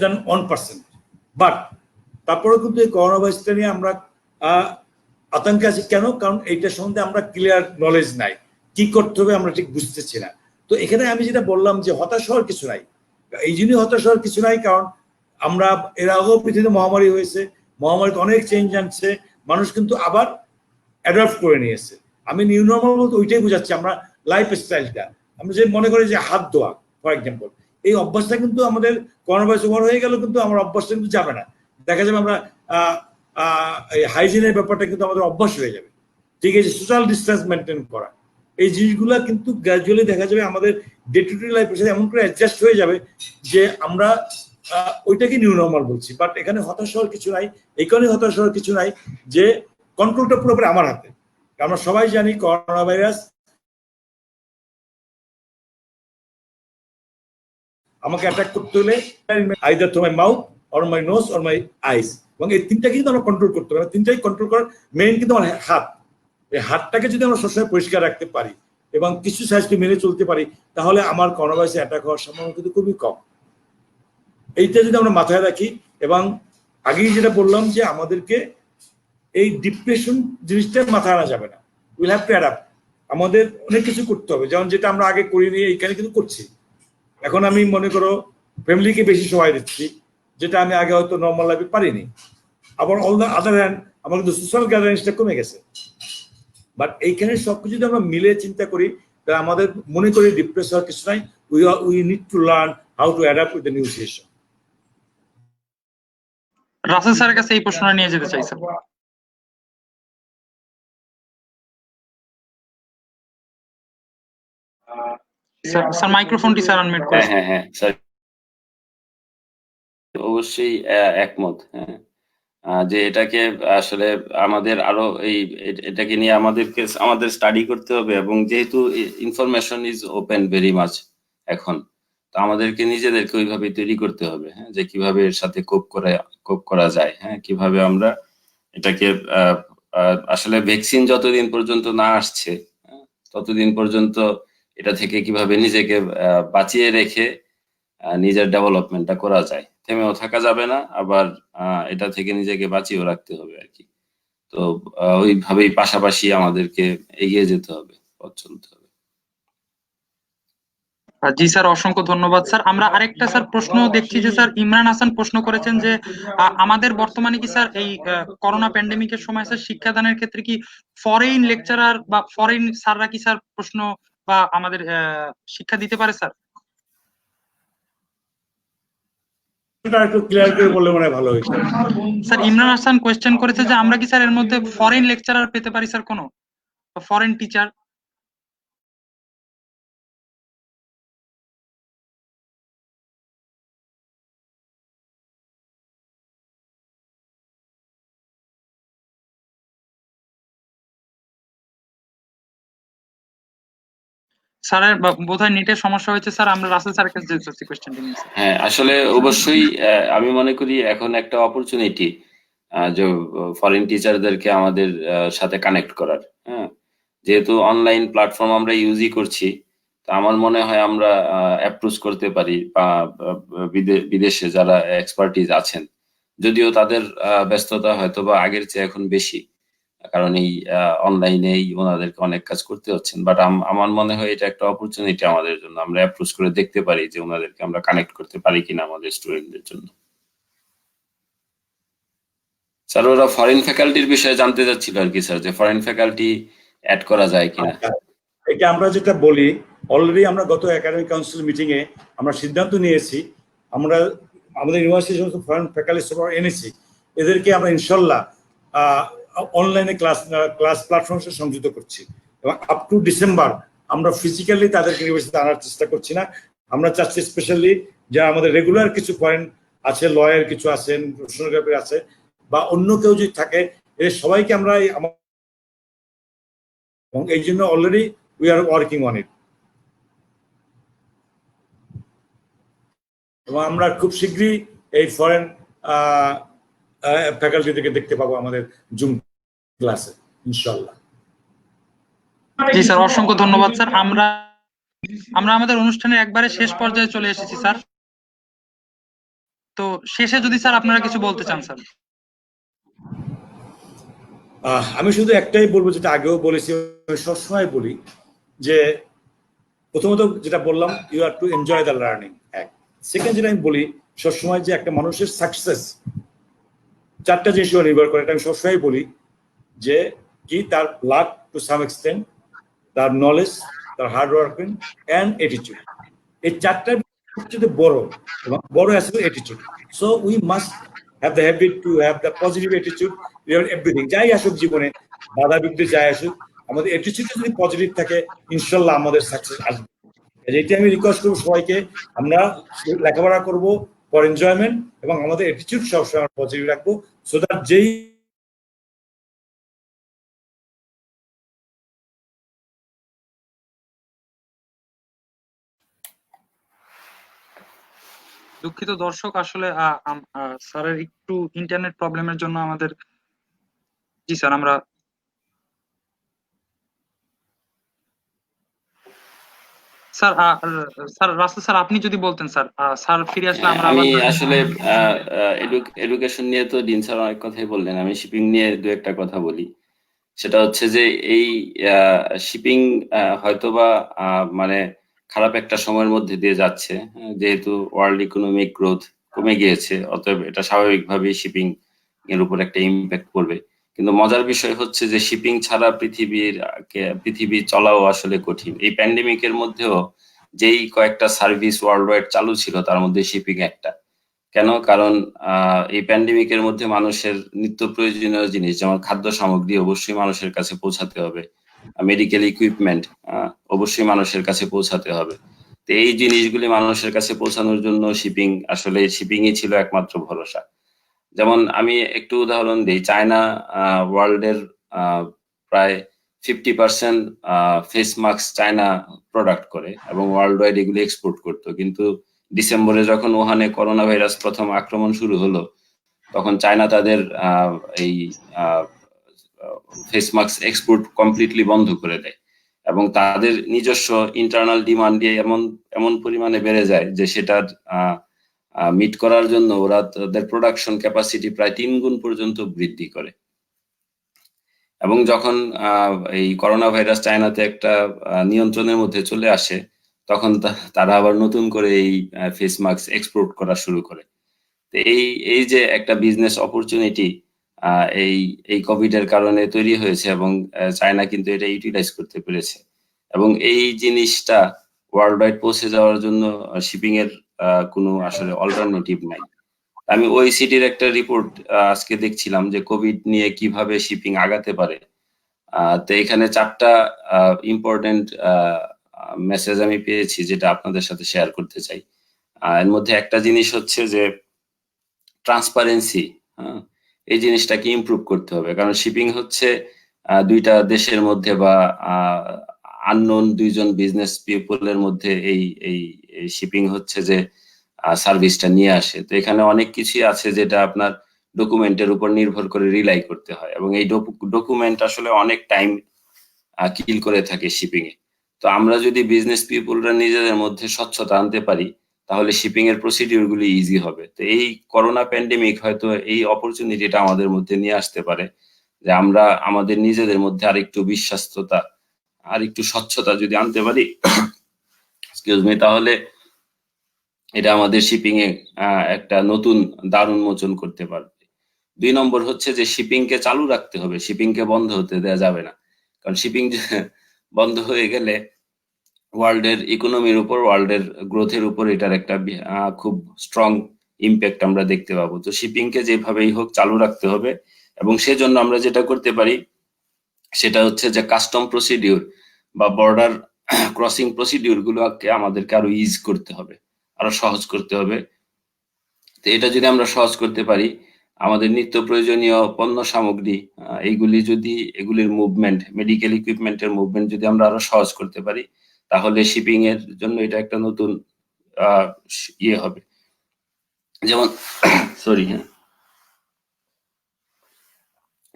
[SPEAKER 3] দ্যান 1%। বাট তারপরেও কিন্তু এই করোনা ভাইরাসটা নিয়ে আমরা আতঙ্কে আছি। কেন? কারণ এইটা সম্বন্ধে আমরা ক্লিয়ার নলেজ নাই, কি করতে হবে আমরা ঠিক বুঝতেছি না। তো এখানে আমি যেটা বললাম যে হতাশ হওয়ার কিছু নাই, এই জন্যই হতাশ হওয়ার কিছু নাই কারণ আমরা এর আগেও পৃথিবীতে মহামারী হয়েছে, মহামারীতে অনেক চেঞ্জ আনছে, মানুষ কিন্তু আবার অ্যাডপ্ট করে নিয়েছে। আমি নিউ নর্মাল বলতে ওইটাই বোঝাচ্ছি, আমরা লাইফ স্টাইলটা, আমরা যে মনে করি যে হাত ধোয়া ফর এক্সাম্পল, এই অভ্যাসটা কিন্তু আমাদের করোনা ভাইরাস ওভার হয়ে গেল, কিন্তু আমার অভ্যাসটা কিন্তু যাবে না। দেখা যাবে আমরা এই হাইজিনের ব্যাপারটা কিন্তু আমাদের অভ্যাস হয়ে যাবে। ঠিক আছে, সোশ্যাল ডিস্টেন্স মেনটেন করা, এই জিনিসগুলো কিন্তু গ্র্যাজুয়ালি দেখা যাবে আমাদের ডে টু ডে লাইফের সাথে এমন করে অ্যাডজাস্ট হয়ে যাবে যে আমরা ওইটাকে নিউ নর্মাল বলছি। বাট এখানে হতাশ হওয়ার কিছু নাই, এই কারণে হতাশ হওয়ার কিছু নাই যে কন্ট্রোলটা পুরোপুরি আমার হাতে। আমরা সবাই জানি করোনা ভাইরাস আমাকে অ্যাটাক করতে হলে either through my mouth or my nose or my eyes, এবং এই তিনটা কিন্তু আমরা কন্ট্রোল করতে পারি। তিনটাই কন্ট্রোল করার মেইন কিন্তু আমার হাত। এই হাতটাকে যদি আমরা সবসময় পরিষ্কার রাখতে পারি এবং কিছু সাইজকে মেনে চলতে পারি, তাহলে আমার করোনা ভাইরাসে অ্যাটাক হওয়ার সম্ভাবনা কিন্তু খুবই কম। এইটা যদি আমরা মাথায় রাখি, এবং আগেই যেটা বললাম যে আমাদেরকে এই ডিপ্রেশন জিনিসটা মাথায় আনা যাবে না, উইল হ্যাভ টু অ্যাডাপ্ট। আমাদের অনেক কিছু করতে হবে, যেমন যেটা আমরা আগে করিনি এইখানে কিন্তু করছি। এখন আমি মনে করো ফ্যামিলিকে বেশি সময় দিচ্ছি, যেটা আমি আগে হয়তো নর্মাল লাইফে পারিনি। আবার অল দ্য আদার হ্যান্ড আমার কিন্তু সোশ্যাল গ্যাদারিংসটা কমে গেছে। বাট এইখানে সবকিছু যদি আমরা মিলে চিন্তা করি, তাহলে আমাদের মনে করি ডিপ্রেস হওয়ার কিছু নাই। We need to learn how to adapt with the new situation.
[SPEAKER 1] Russell স্যারের কাছে এই প্রশ্নটা নিয়ে যেতে চাই স্যার। স্যার মাইক্রোফোনটি স্যার আনমিউট করুন।
[SPEAKER 4] হ্যাঁ স্যার, অবশ্যই একমত, হ্যাঁ, যে এটাকে আসলে আমাদের আরো এটাকে নিয়ে আমাদের স্টাডি করতে হবে, এবং যেহেতু information is open very much এখন, তো আমাদেরকে নিজেদেরকে ওইভাবে তৈরি করতে হবে, হ্যাঁ, যে কিভাবে এর সাথে কোপ করা যায়, হ্যাঁ, কিভাবে আমরা এটাকে আসলে ভ্যাকসিন যতদিন পর্যন্ত না আসছে, হ্যাঁ, ততদিন পর্যন্ত এটা থেকে কিভাবে নিজেকে বাঁচিয়ে রেখে নিজের ডেভেলপমেন্টটা করা যায়, থেমেও থাকা যাবে না, আবার এটা থেকে নিজেকে বাঁচিয়েও রাখতে হবে আর কি। তো ওইভাবেই পাশাপাশি আমাদেরকে এগিয়ে যেতে হবে, পথ চলতে হবে।
[SPEAKER 1] জি স্যার, অসংখ্য ধন্যবাদ স্যার। আমরা আরেকটা স্যার প্রশ্ন দেখছি যে স্যার ইমরান হাসান প্রশ্ন করেছেন যে আমাদের বর্তমানে কি স্যার এই করোনা প্যান্ডেমিকের সময় স্যার শিক্ষাদানের ক্ষেত্রে কি ফরেন লেকচারার বা ফরেন স্যাররা কি স্যার প্রশ্ন বা আমাদের শিক্ষা দিতে পারে স্যার?
[SPEAKER 3] একটু ক্লিয়ার করে বললে মনে হয় ভালো হইতো।
[SPEAKER 1] স্যার ইমরান হাসান কোয়েশ্চেন করেছে যে আমরা কি স্যার এর মধ্যে ফরেন লেকচারার পেতে পারি স্যার, কোনো ফরেন টিচার? স্যারের বোধহয় নেটের সমস্যা হয়েছে স্যার, আমরা রাসেল স্যারের কাছে যেতে চাচ্ছি কোয়েশ্চেনটা নিয়ে স্যার।
[SPEAKER 4] হ্যাঁ, আসলে অবশ্যই আমি মনে করি এখন একটা অপরচুনিটি যে ফরেন টিচারদেরকে আমাদের সাথে কানেক্ট করার, হ্যাঁ, যেহেতু অনলাইন প্ল্যাটফর্ম আমরা ইউজই করছি, তো আমার মনে হয় আমরা অ্যাপ্রোচ করতে পারি, বা বিদেশে যারা এক্সপার্টিজ আছেন, যদিও তাদের ব্যস্ততা হয়তো বা আগের চেয়ে এখন বেশি, কারণ এই অনলাইনেই ওনাদেরকে অনেক কাজ করতে হচ্ছেন, বাট আমার মনে হয় এটা একটা অপরচুনিটি আমাদের জন্য, আমরা অ্যাপ্রোচ করে দেখতে পারি যে ওনাদেরকে আমরা কানেক্ট করতে পারি কিনা আমাদের স্টুডেন্টদের জন্য। স্যার, ওরা ফরেন ফ্যাকাল্টির বিষয়ে জানতে চাচ্ছিল আর কি স্যার, যে ফরেন ফ্যাকাল্টি অ্যাড করা যায় কিনা।
[SPEAKER 3] এটা আমরা যেটা বলি, অলরেডি আমরা গত একাডেমিক কাউন্সিল মিটিং এ আমরা সিদ্ধান্ত নিয়েছি, আমরা আমাদের ইউনিভার্সিটির সমস্ত ফরেন ফ্যাকাল্টি এনেছি, এদেরকে আমরা ইনশাল্লাহ অনলাইনে ক্লাস প্ল্যাটফর্মের সাথে সংযুক্ত করছি, এবং আপ টু ডিসেম্বর আমরা ফিজিক্যালি তাদেরকে ইউনিভার্সিটিতে আনার চেষ্টা করছি না। আমরা চাচ্ছি স্পেশালি যারা আমাদের রেগুলার কিছু ফরেন আছে, লয়ার কিছু আছেন, প্রফেশনাল আছে, বা অন্য কেউ যদি থাকে, এদের সবাইকে আমরা এবং এই জন্য already we are working on it, এবং আমরা খুব শীঘ্রই এই ফরেন ফ্যাকাল্টি থেকে দেখতে পাবো আমাদের জুম ক্লাসে ইনশাআল্লাহ।
[SPEAKER 1] জি স্যার, অসংখ্য ধন্যবাদ স্যার। আমরা আমাদের অনুষ্ঠানের একবারে শেষ পর্যায়ে চলে এসেছি স্যার। তো শেষে যদি স্যার আপনারা কিছু বলতে চান স্যার।
[SPEAKER 3] আমি শুধু একটাই বলবো, যেটা আগেও বলেছি, সবসময় বলি, যে প্রথমত যেটা বললাম, you are to enjoy the learning. Second যেটা আমি বলি সবসময়, যে একটা মানুষের সাকসেস চারটা জিনিস নির্ভর করে। এটা আমি সবসময় বলি, যে কি তার লাক টু সাম এক্সটেন্ট, তার নলেজ, তার হার্ড ওয়ার্কিং অ্যান্ড অ্যাটিটিউড। এই চারটার সবচেয়ে বড় এবং বড় asset attitude. So we must have the habit to have the positive attitude regarding everything. যাই আসুক জীবনে, বাধা বিঘ্ন যাই আসুক, আমাদের অ্যাটিটিউডটা যদি পজিটিভ থাকে, ইনশাল্লাহ আমাদের সাকসেস আসবে। এইটা আমি রিকোয়েস্ট করবো সবাইকে, আমরা লেখাপড়া করবো ফর এনজয়মেন্ট, এবং আমাদের অ্যাটিটিউড সবসময় পজিটিভ রাখবো, সো দ্যাট যেই
[SPEAKER 1] দুঃখিত দর্শক, আসলে স্যারের একটু ইন্টারনেট প্রবলেমের জন্য আমাদের, জি স্যার, আমরা স্যার স্যার রাসেল স্যার আপনি যদি বলতেন স্যার, স্যার ফিরে আসলে আমরা
[SPEAKER 4] আমি
[SPEAKER 1] আবার
[SPEAKER 4] আসলে এডুকেশন নিয়ে তো ডিন স্যার অনেক কথাই বললেন, আমি শিপিং নিয়ে দু একটা কথা বলি। সেটা হচ্ছে যে এই শিপিং হয়তোবা মানে খারাপ একটা সময়ের মধ্যে দিয়ে যাচ্ছে, যেহেতু ওয়ার্ল্ড ইকোনমিক গ্রোথ কমে গিয়েছে, অতএব এটা স্বাভাবিকভাবেই শিপিং এর উপর একটা ইম্প্যাক্ট পড়বে। কিন্তু মজার বিষয় হচ্ছে যে শিপিং ছাড়া পৃথিবী চলাও আসলে কঠিন। এই প্যান্ডেমিকের মধ্যেও যেই কয়েকটা সার্ভিস ওয়ার্ল্ড ওয়াইড চালু ছিল, তার মধ্যে শিপিং একটা। কেন? কারণ এই প্যান্ডেমিকের মধ্যে মানুষের নিত্য প্রয়োজনীয় জিনিস, যেমন খাদ্য সামগ্রী অবশ্যই মানুষের কাছে পৌঁছাতে হবে, মেডিকেল ইকুইপমেন্ট অবশ্যই মানুষের কাছে পৌঁছাতে হবে। তো এই জিনিসগুলি মানুষের কাছে পৌঁছানোর জন্য শিপিংই ছিল একমাত্র ভরসা। যেমন আমি একটু উদাহরণ দিই, চায়না ওয়ার্ল্ডের প্রায় 50% ফেস মাস্ক চায়না প্রোডাক্ট করে এবং ওয়ার্ল্ড ওয়াইড এগুলি এক্সপোর্ট করতো, কিন্তু ডিসেম্বরে যখন ওহানে করোনা ভাইরাস প্রথম আক্রমণ শুরু হলো তখন চায়না তাদের এই ফেস মাস্ক এক্সপোর্ট কমপ্লিটলি বন্ধ করে দেয় এবং তাদের নিজস্ব ইন্টারনাল ডিমান্ড দিয়ে এমন পরিমাণে বেড়ে যায় যে সেটার মিট করার জন্য ওরা তাদের প্রোডাকশন ক্যাপাসিটি প্রায় 3 গুণ পর্যন্ত বৃদ্ধি করে। এবং যখন এই করোনা ভাইরাস চায়নাতে একটা নিয়ন্ত্রণের মধ্যে চলে আসে তখন তারা আবার নতুন করে এই ফেস মাস্ক এক্সপোর্ট করা শুরু করে। তো এই যে একটা বিজনেস অপরচুনিটি এই কোভিড এর কারণে তৈরি হয়েছে এবং চায়না কিন্তু এটা ইউটিলাইজ করতে পেরেছে এবং এই জিনিসটা ওয়ার্ল্ড ওয়াইড পৌঁছে যাওয়ার জন্য শিপিং এর কোনো আসলে অল্টারনেটিভ নাই। আমি ওইসিটির একটা রিপোর্ট আজকে দেখছিলাম যে কোভিড নিয়ে কিভাবে শিপিং আগাতে পারে। তো এখানে 4টা ইম্পর্টেন্ট মেসেজ আমি পেয়েছি যেটা আপনাদের সাথে শেয়ার করতে চাই। এর মধ্যে একটা জিনিস হচ্ছে যে ট্রান্সপারেন্সি, এই জিনিসটাকে ইমপ্রুভ করতে হবে, কারণ শিপিং হচ্ছে দুইটা দেশের মধ্যে বা আননোন দুইজন বিজনেস পিপলের মধ্যে এই শিপিং হচ্ছে যে সার্ভিসটা নিয়ে আসে। তো এখানে অনেক কিছুই আছে যেটা আপনার ডকুমেন্টের উপর নির্ভর করে রিলাই করতে হয় এবং এই ডকুমেন্ট আসলে অনেক টাইম কিল করে থাকে শিপিং এ। তো আমরা যদি বিজনেস পিপলরা নিজেদের মধ্যে স্বচ্ছতা আনতে পারি তাহলে শিপিং এর প্রসিডিউর গুলি ইজি হবে। তো এই করোনা প্যান্ডেমিক হয়তো এই অপরচুনিটিটা আমাদের মধ্যে নিয়ে আসতে পারে যে আমরা আমাদের নিজেদের মধ্যে আরেকটু বিশ্বাস্ততা আর একটু স্বচ্ছতা যদি আনতে পারি এক্সকিউজ মি, তাহলে এটা আমাদের শিপিং এ একটা নতুন দ্বার উন্মোচন করতে পারবে। 2 নম্বর হচ্ছে যে শিপিং কে চালু রাখতে হবে, শিপিং কে বন্ধ হতে দেওয়া যাবে না, কারণ শিপিং বন্ধ হয়ে গেলে ওয়ার্ল্ডের ইকোনমির উপর, ওয়ার্ল্ডের গ্রোথের উপর এটার একটা খুব স্ট্রং ইম্প্যাক্ট আমরা দেখতে পাবো। তো শিপিং কে যেভাবেই হোক চালু রাখতে হবে এবং সেজন্য আমরা যেটা করতে পারি সেটা হচ্ছে যে কাস্টম প্রসিডিউর বা বর্ডার ক্রসিং প্রসিডিউর গুলোকে আমাদেরকে আরো ইজ করতে হবে, আরো সহজ করতে হবে। তো এটা যদি আমরা সহজ করতে পারি, আমাদের নিত্য প্রয়োজনীয় পণ্য সামগ্রী এগুলির মুভমেন্ট, মেডিকেল ইকুইপমেন্টের মুভমেন্ট যদি আমরা আরো সহজ করতে পারি তাহলে শিপিং এর জন্য এটা একটা নতুন ইয়ে হবে। যেমন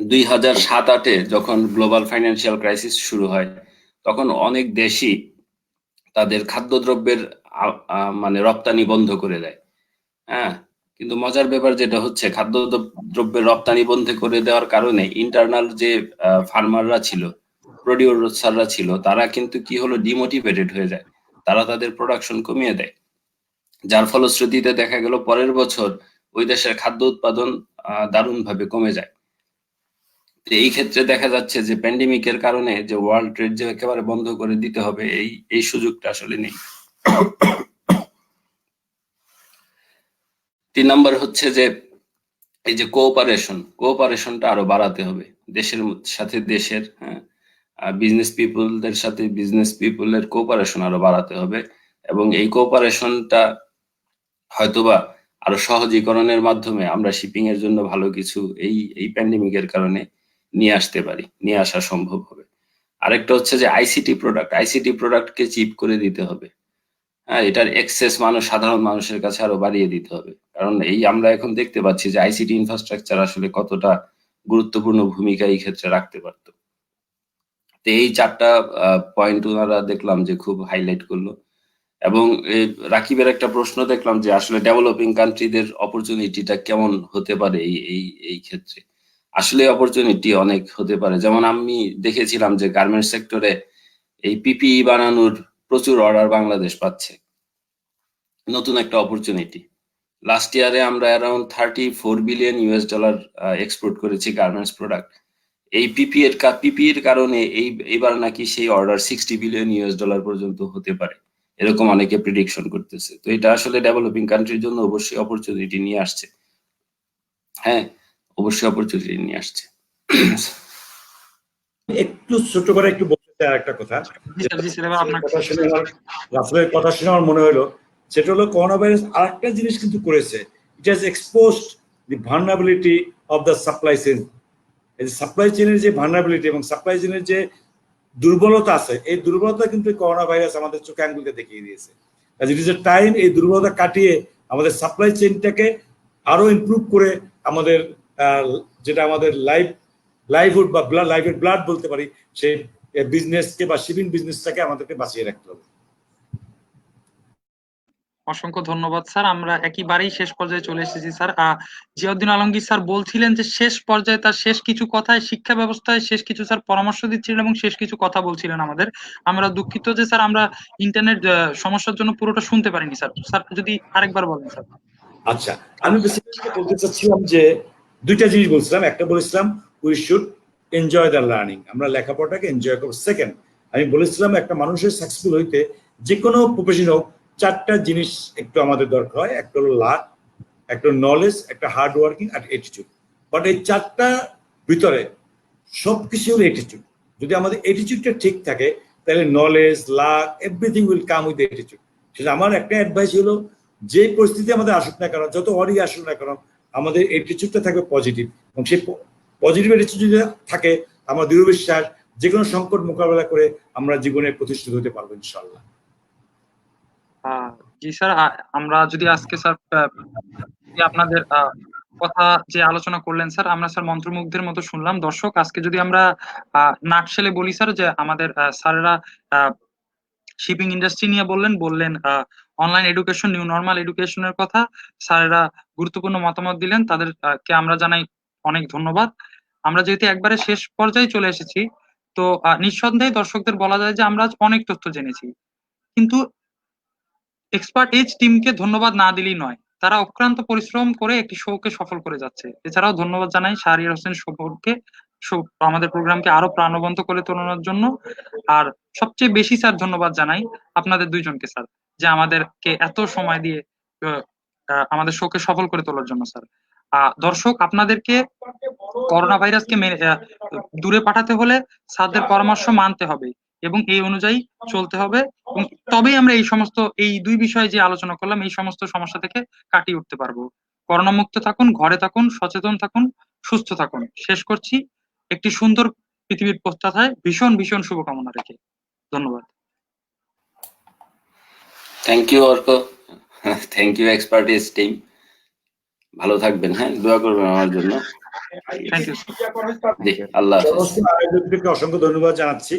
[SPEAKER 4] 2007-08-এ যখন গ্লোবাল ফাইন্যান্সিয়াল ক্রাইসিস শুরু হয় তখন অনেক দেশই তাদের খাদ্যদ্রব্যের মানে রপ্তানি বন্ধ করে দেয়। হ্যাঁ, কিন্তু মজার ব্যাপার যেটা হচ্ছে খাদ্যদ্রব্যের রপ্তানি বন্ধ করে দেওয়ার কারণে ইন্টারনাল যে ফার্মাররা ছিল, প্রোডিউসাররা ছিল, তারা কিন্তু কি হলো ডিমোটিভেটেড হয়ে যায়, তারা তাদের প্রোডাকশন কমিয়ে দেয়, যার ফলশ্রুতিতে দেখা গেল পরের বছর ওই দেশের খাদ্য উৎপাদন দারুণভাবে কমে যায়। এই ক্ষেত্রে দেখা যাচ্ছে যে প্যান্ডেমিকের কারণে যে ওয়ার্ল্ড ট্রেড যে একেবারে বন্ধ করে দিতে হবে এই সুযোগটা আসলে নেই। 3 নম্বর হচ্ছে যে এই যে কোঅপারেশনটা আরো বাড়াতে হবে দেশের সাথে দেশের, বিজনেস পিপলদের সাথে বিজনেস পিপলের কোঅপারেশন আরো বাড়াতে হবে এবং এই কোঅপারেশনটা হয়তোবা আরো সহজীকরণের মাধ্যমে আমরা শিপিং এর জন্য ভালো কিছু এই প্যান্ডেমিকের কারণে নিয়ে আসা সম্ভব হবে। আরেকটা হচ্ছে যে আইসিটি প্রোডাক্টকে চিপ করে দিতে হবে। হ্যাঁ, এটার এক্সেস সাধারণ মানুষের কাছে আরো বাড়িয়ে দিতে হবে, কারণ আমরা এখন দেখতে পাচ্ছি যে আইসিটি ইনফ্রাস্ট্রাকচার আসলে কতটা গুরুত্বপূর্ণ ভূমিকা এই ক্ষেত্রে রাখতে পারত। তো এই 4টা পয়েন্ট ওনারা দেখলাম যে খুব হাইলাইট করলো এবং রাকিবের একটা প্রশ্ন দেখলাম যে আসলে ডেভেলপিং কান্ট্রিদের অপরচুনিটিটা কেমন হতে পারে এই ক্ষেত্রে। আসলে অপরচুনিটি অনেক হতে পারে, যেমন আমি দেখেছিলাম যে গার্মেন্টস সেক্টরে এই পিপিই বানানোর প্রচুর অর্ডার বাংলাদেশ পাচ্ছে, নতুন একটা অপরচুনিটি। লাস্ট ইয়ারে আমরা অ্যারাউন্ড $34 বিলিয়ন এক্সপোর্ট করেছি গার্মেন্টস প্রোডাক্ট। এই পিপিইর কারণে এইবার নাকি সেই অর্ডার $60 বিলিয়ন পর্যন্ত হতে পারে, এরকম অনেকে প্রেডিকশন করতেছে। তো এটা আসলে ডেভেলপিং কান্ট্রির জন্য অবশ্যই অপরচুনিটি নিয়ে আসছে। হ্যাঁ, অবশ্যই অপরচুনিটি নিয়ে আসছে।
[SPEAKER 3] একটু ছোট করে একটু বলতে একটা কথা,
[SPEAKER 1] জি স্যার, এবার আপনার
[SPEAKER 3] কথা শুনে আমার রাসেলের কথা শুনে আমার মনে হলো, সেটা হলো করোনা ভাইরাস আরেকটা জিনিস কিন্তু করেছে, it has exposed the vulnerability of the supply chain. এই যে সাপ্লাই চেইনের যে ভালনারেবিলিটি এবং সাপ্লাই চেইনের যে দুর্বলতা আছে, এই দুর্বলতা কিন্তু করোনা ভাইরাস আমাদের চোখে আঙ্গুলকে দেখিয়ে দিয়েছে। ইট ইজ এ টাইম এই দুর্বলতা কাটিয়ে আমাদের সাপ্লাই চেইনটাকে আরো ইমপ্রুভ করে আমাদের যেটা আমাদের লাইভহুড বা লাইফের ব্লাড বলতে পারি, সেই বিজনেসকে বা শিপিং বিজনেসটাকে আমাদেরকে বাঁচিয়ে রাখতে হবে।
[SPEAKER 1] অসংখ্য ধন্যবাদ স্যার। আমরা একেবারেই শেষ পর্যায়ে চলে এসেছি স্যার। জিয়াউদ্দিন আলমগীর স্যার বলছিলেন যে শেষ পর্যায়ে তার শেষ কিছু কথায় শিক্ষা ব্যবস্থায় শেষ কিছু স্যার পরামর্শ দিচ্ছিলেন এবং শেষ কিছু কথা বলছিলেন আমাদের। আমরা দুঃখিত যে স্যার আমরা ইন্টারনেট সমস্যার জন্য পুরোটা শুনতে পারিনি স্যার। স্যার যদি আরেকবার বলেন স্যার।
[SPEAKER 3] আচ্ছা, আমি বেসিক্যালি বলতে চাচ্ছিলাম যে দুইটা জিনিস বলছিলাম। একটা বলেছিলাম we should enjoy the learning, আমরা লেখাপড়াটাকে এনজয় করব। সেকেন্ড, আমি বলেছিলাম একটা মানুষের সাকসেসফুল হইতে যে কোনো প্রফেশন হোক, চারটা জিনিস একটু আমাদের দরকার হয়। একটা হলো লাক, একটা নলেজ, একটা হার্ড ওয়ার্কিং আর অ্যাটিটিউড। বাট এই চারটা ভিতরে সবকিছু হলো অ্যাটিটিউড। যদি আমাদের অ্যাটিটিউডটা ঠিক থাকে তাহলে knowledge, luck, everything will come with attitude. সেটা আমার একটা অ্যাডভাইস হলো, যে পরিস্থিতি আমাদের আসুক না কেন, যত অরি আসুক না কেন, আমাদের অ্যাটিটিউডটা থাকবে পজিটিভ, এবং সেই পজিটিভ অ্যাটিটিউড যদি থাকে, আমার দৃঢ় বিশ্বাস যে কোনো সংকট মোকাবেলা করে আমরা জীবনে প্রতিষ্ঠিত হতে পারবো ইনশাআল্লাহ।
[SPEAKER 1] জি স্যার, আমরা যদি আজকে স্যার আপনাদের কথা যে আলোচনা করলেন স্যার, আমরা স্যার মন্ত্রমুগ্ধের মতো শুনলাম। দর্শক, আজকে যদি আমরা নাকশেলে বলি স্যার, যে আমাদের স্যারেরা শিপিং ইন্ডাস্ট্রি নিয়ে বললেন অনলাইন এডুকেশন, নিউ নর্মাল এডুকেশনের কথা। স্যারেরা গুরুত্বপূর্ণ মতামত দিলেন, তাদেরকে আমরা জানাই অনেক ধন্যবাদ। আমরা যেহেতু একবারে শেষ পর্যায়ে চলে এসেছি, তো নিঃসন্দেহে দর্শকদের বলা যায় যে আমরা আজ অনেক তথ্য জেনেছি, কিন্তু এক্সপার্ট এজ টিমকে ধন্যবাদ না দিলেই নয়। তারা অক্লান্ত পরিশ্রম করে একটি শোকে সফল করে যাচ্ছে। এছাড়াও ধন্যবাদ জানাই শাহরিয়ার হোসেন শোভনকে, আমাদের প্রোগ্রামকে আরো প্রাণবন্ত করে তোলার জন্য। আর সবচেয়ে বেশি স্যার ধন্যবাদ জানাই আপনাদের দুইজনকে স্যার, যে আমাদেরকে এত সময় দিয়ে আমাদের শোকে সফল করে তোলার জন্য স্যার। দর্শক, আপনাদেরকে করোনা ভাইরাসকে দূরে পাঠাতে হলে স্যারদের পরামর্শ মানতে হবে এবং এই অনুযায়ী চলতে হবে, এবং তবেই আমরা এই দুই বিষয়ে যে আলোচনা করলাম, এই সমস্ত সমস্যা থেকে কাটিয়ে উঠতে পারবো। করোনা মুক্ত থাকুন, ঘরে থাকুন, সচেতন থাকুন, সুস্থ থাকুন। শেষ করছি একটি সুন্দর পৃথিবীর প্রত্যাশায় ভীষণ ভীষণ শুভকামনা রেখে। ধন্যবাদ।
[SPEAKER 4] Thank you Arka, thank you expertise team. ভালো থাকবেন, হ্যাঁ, দোয়া করবেন আমার জন্য।
[SPEAKER 1] Thank you.
[SPEAKER 4] জি, আল্লাহ হাফেজ।
[SPEAKER 3] অসংখ্য ধন্যবাদ জানাচ্ছি।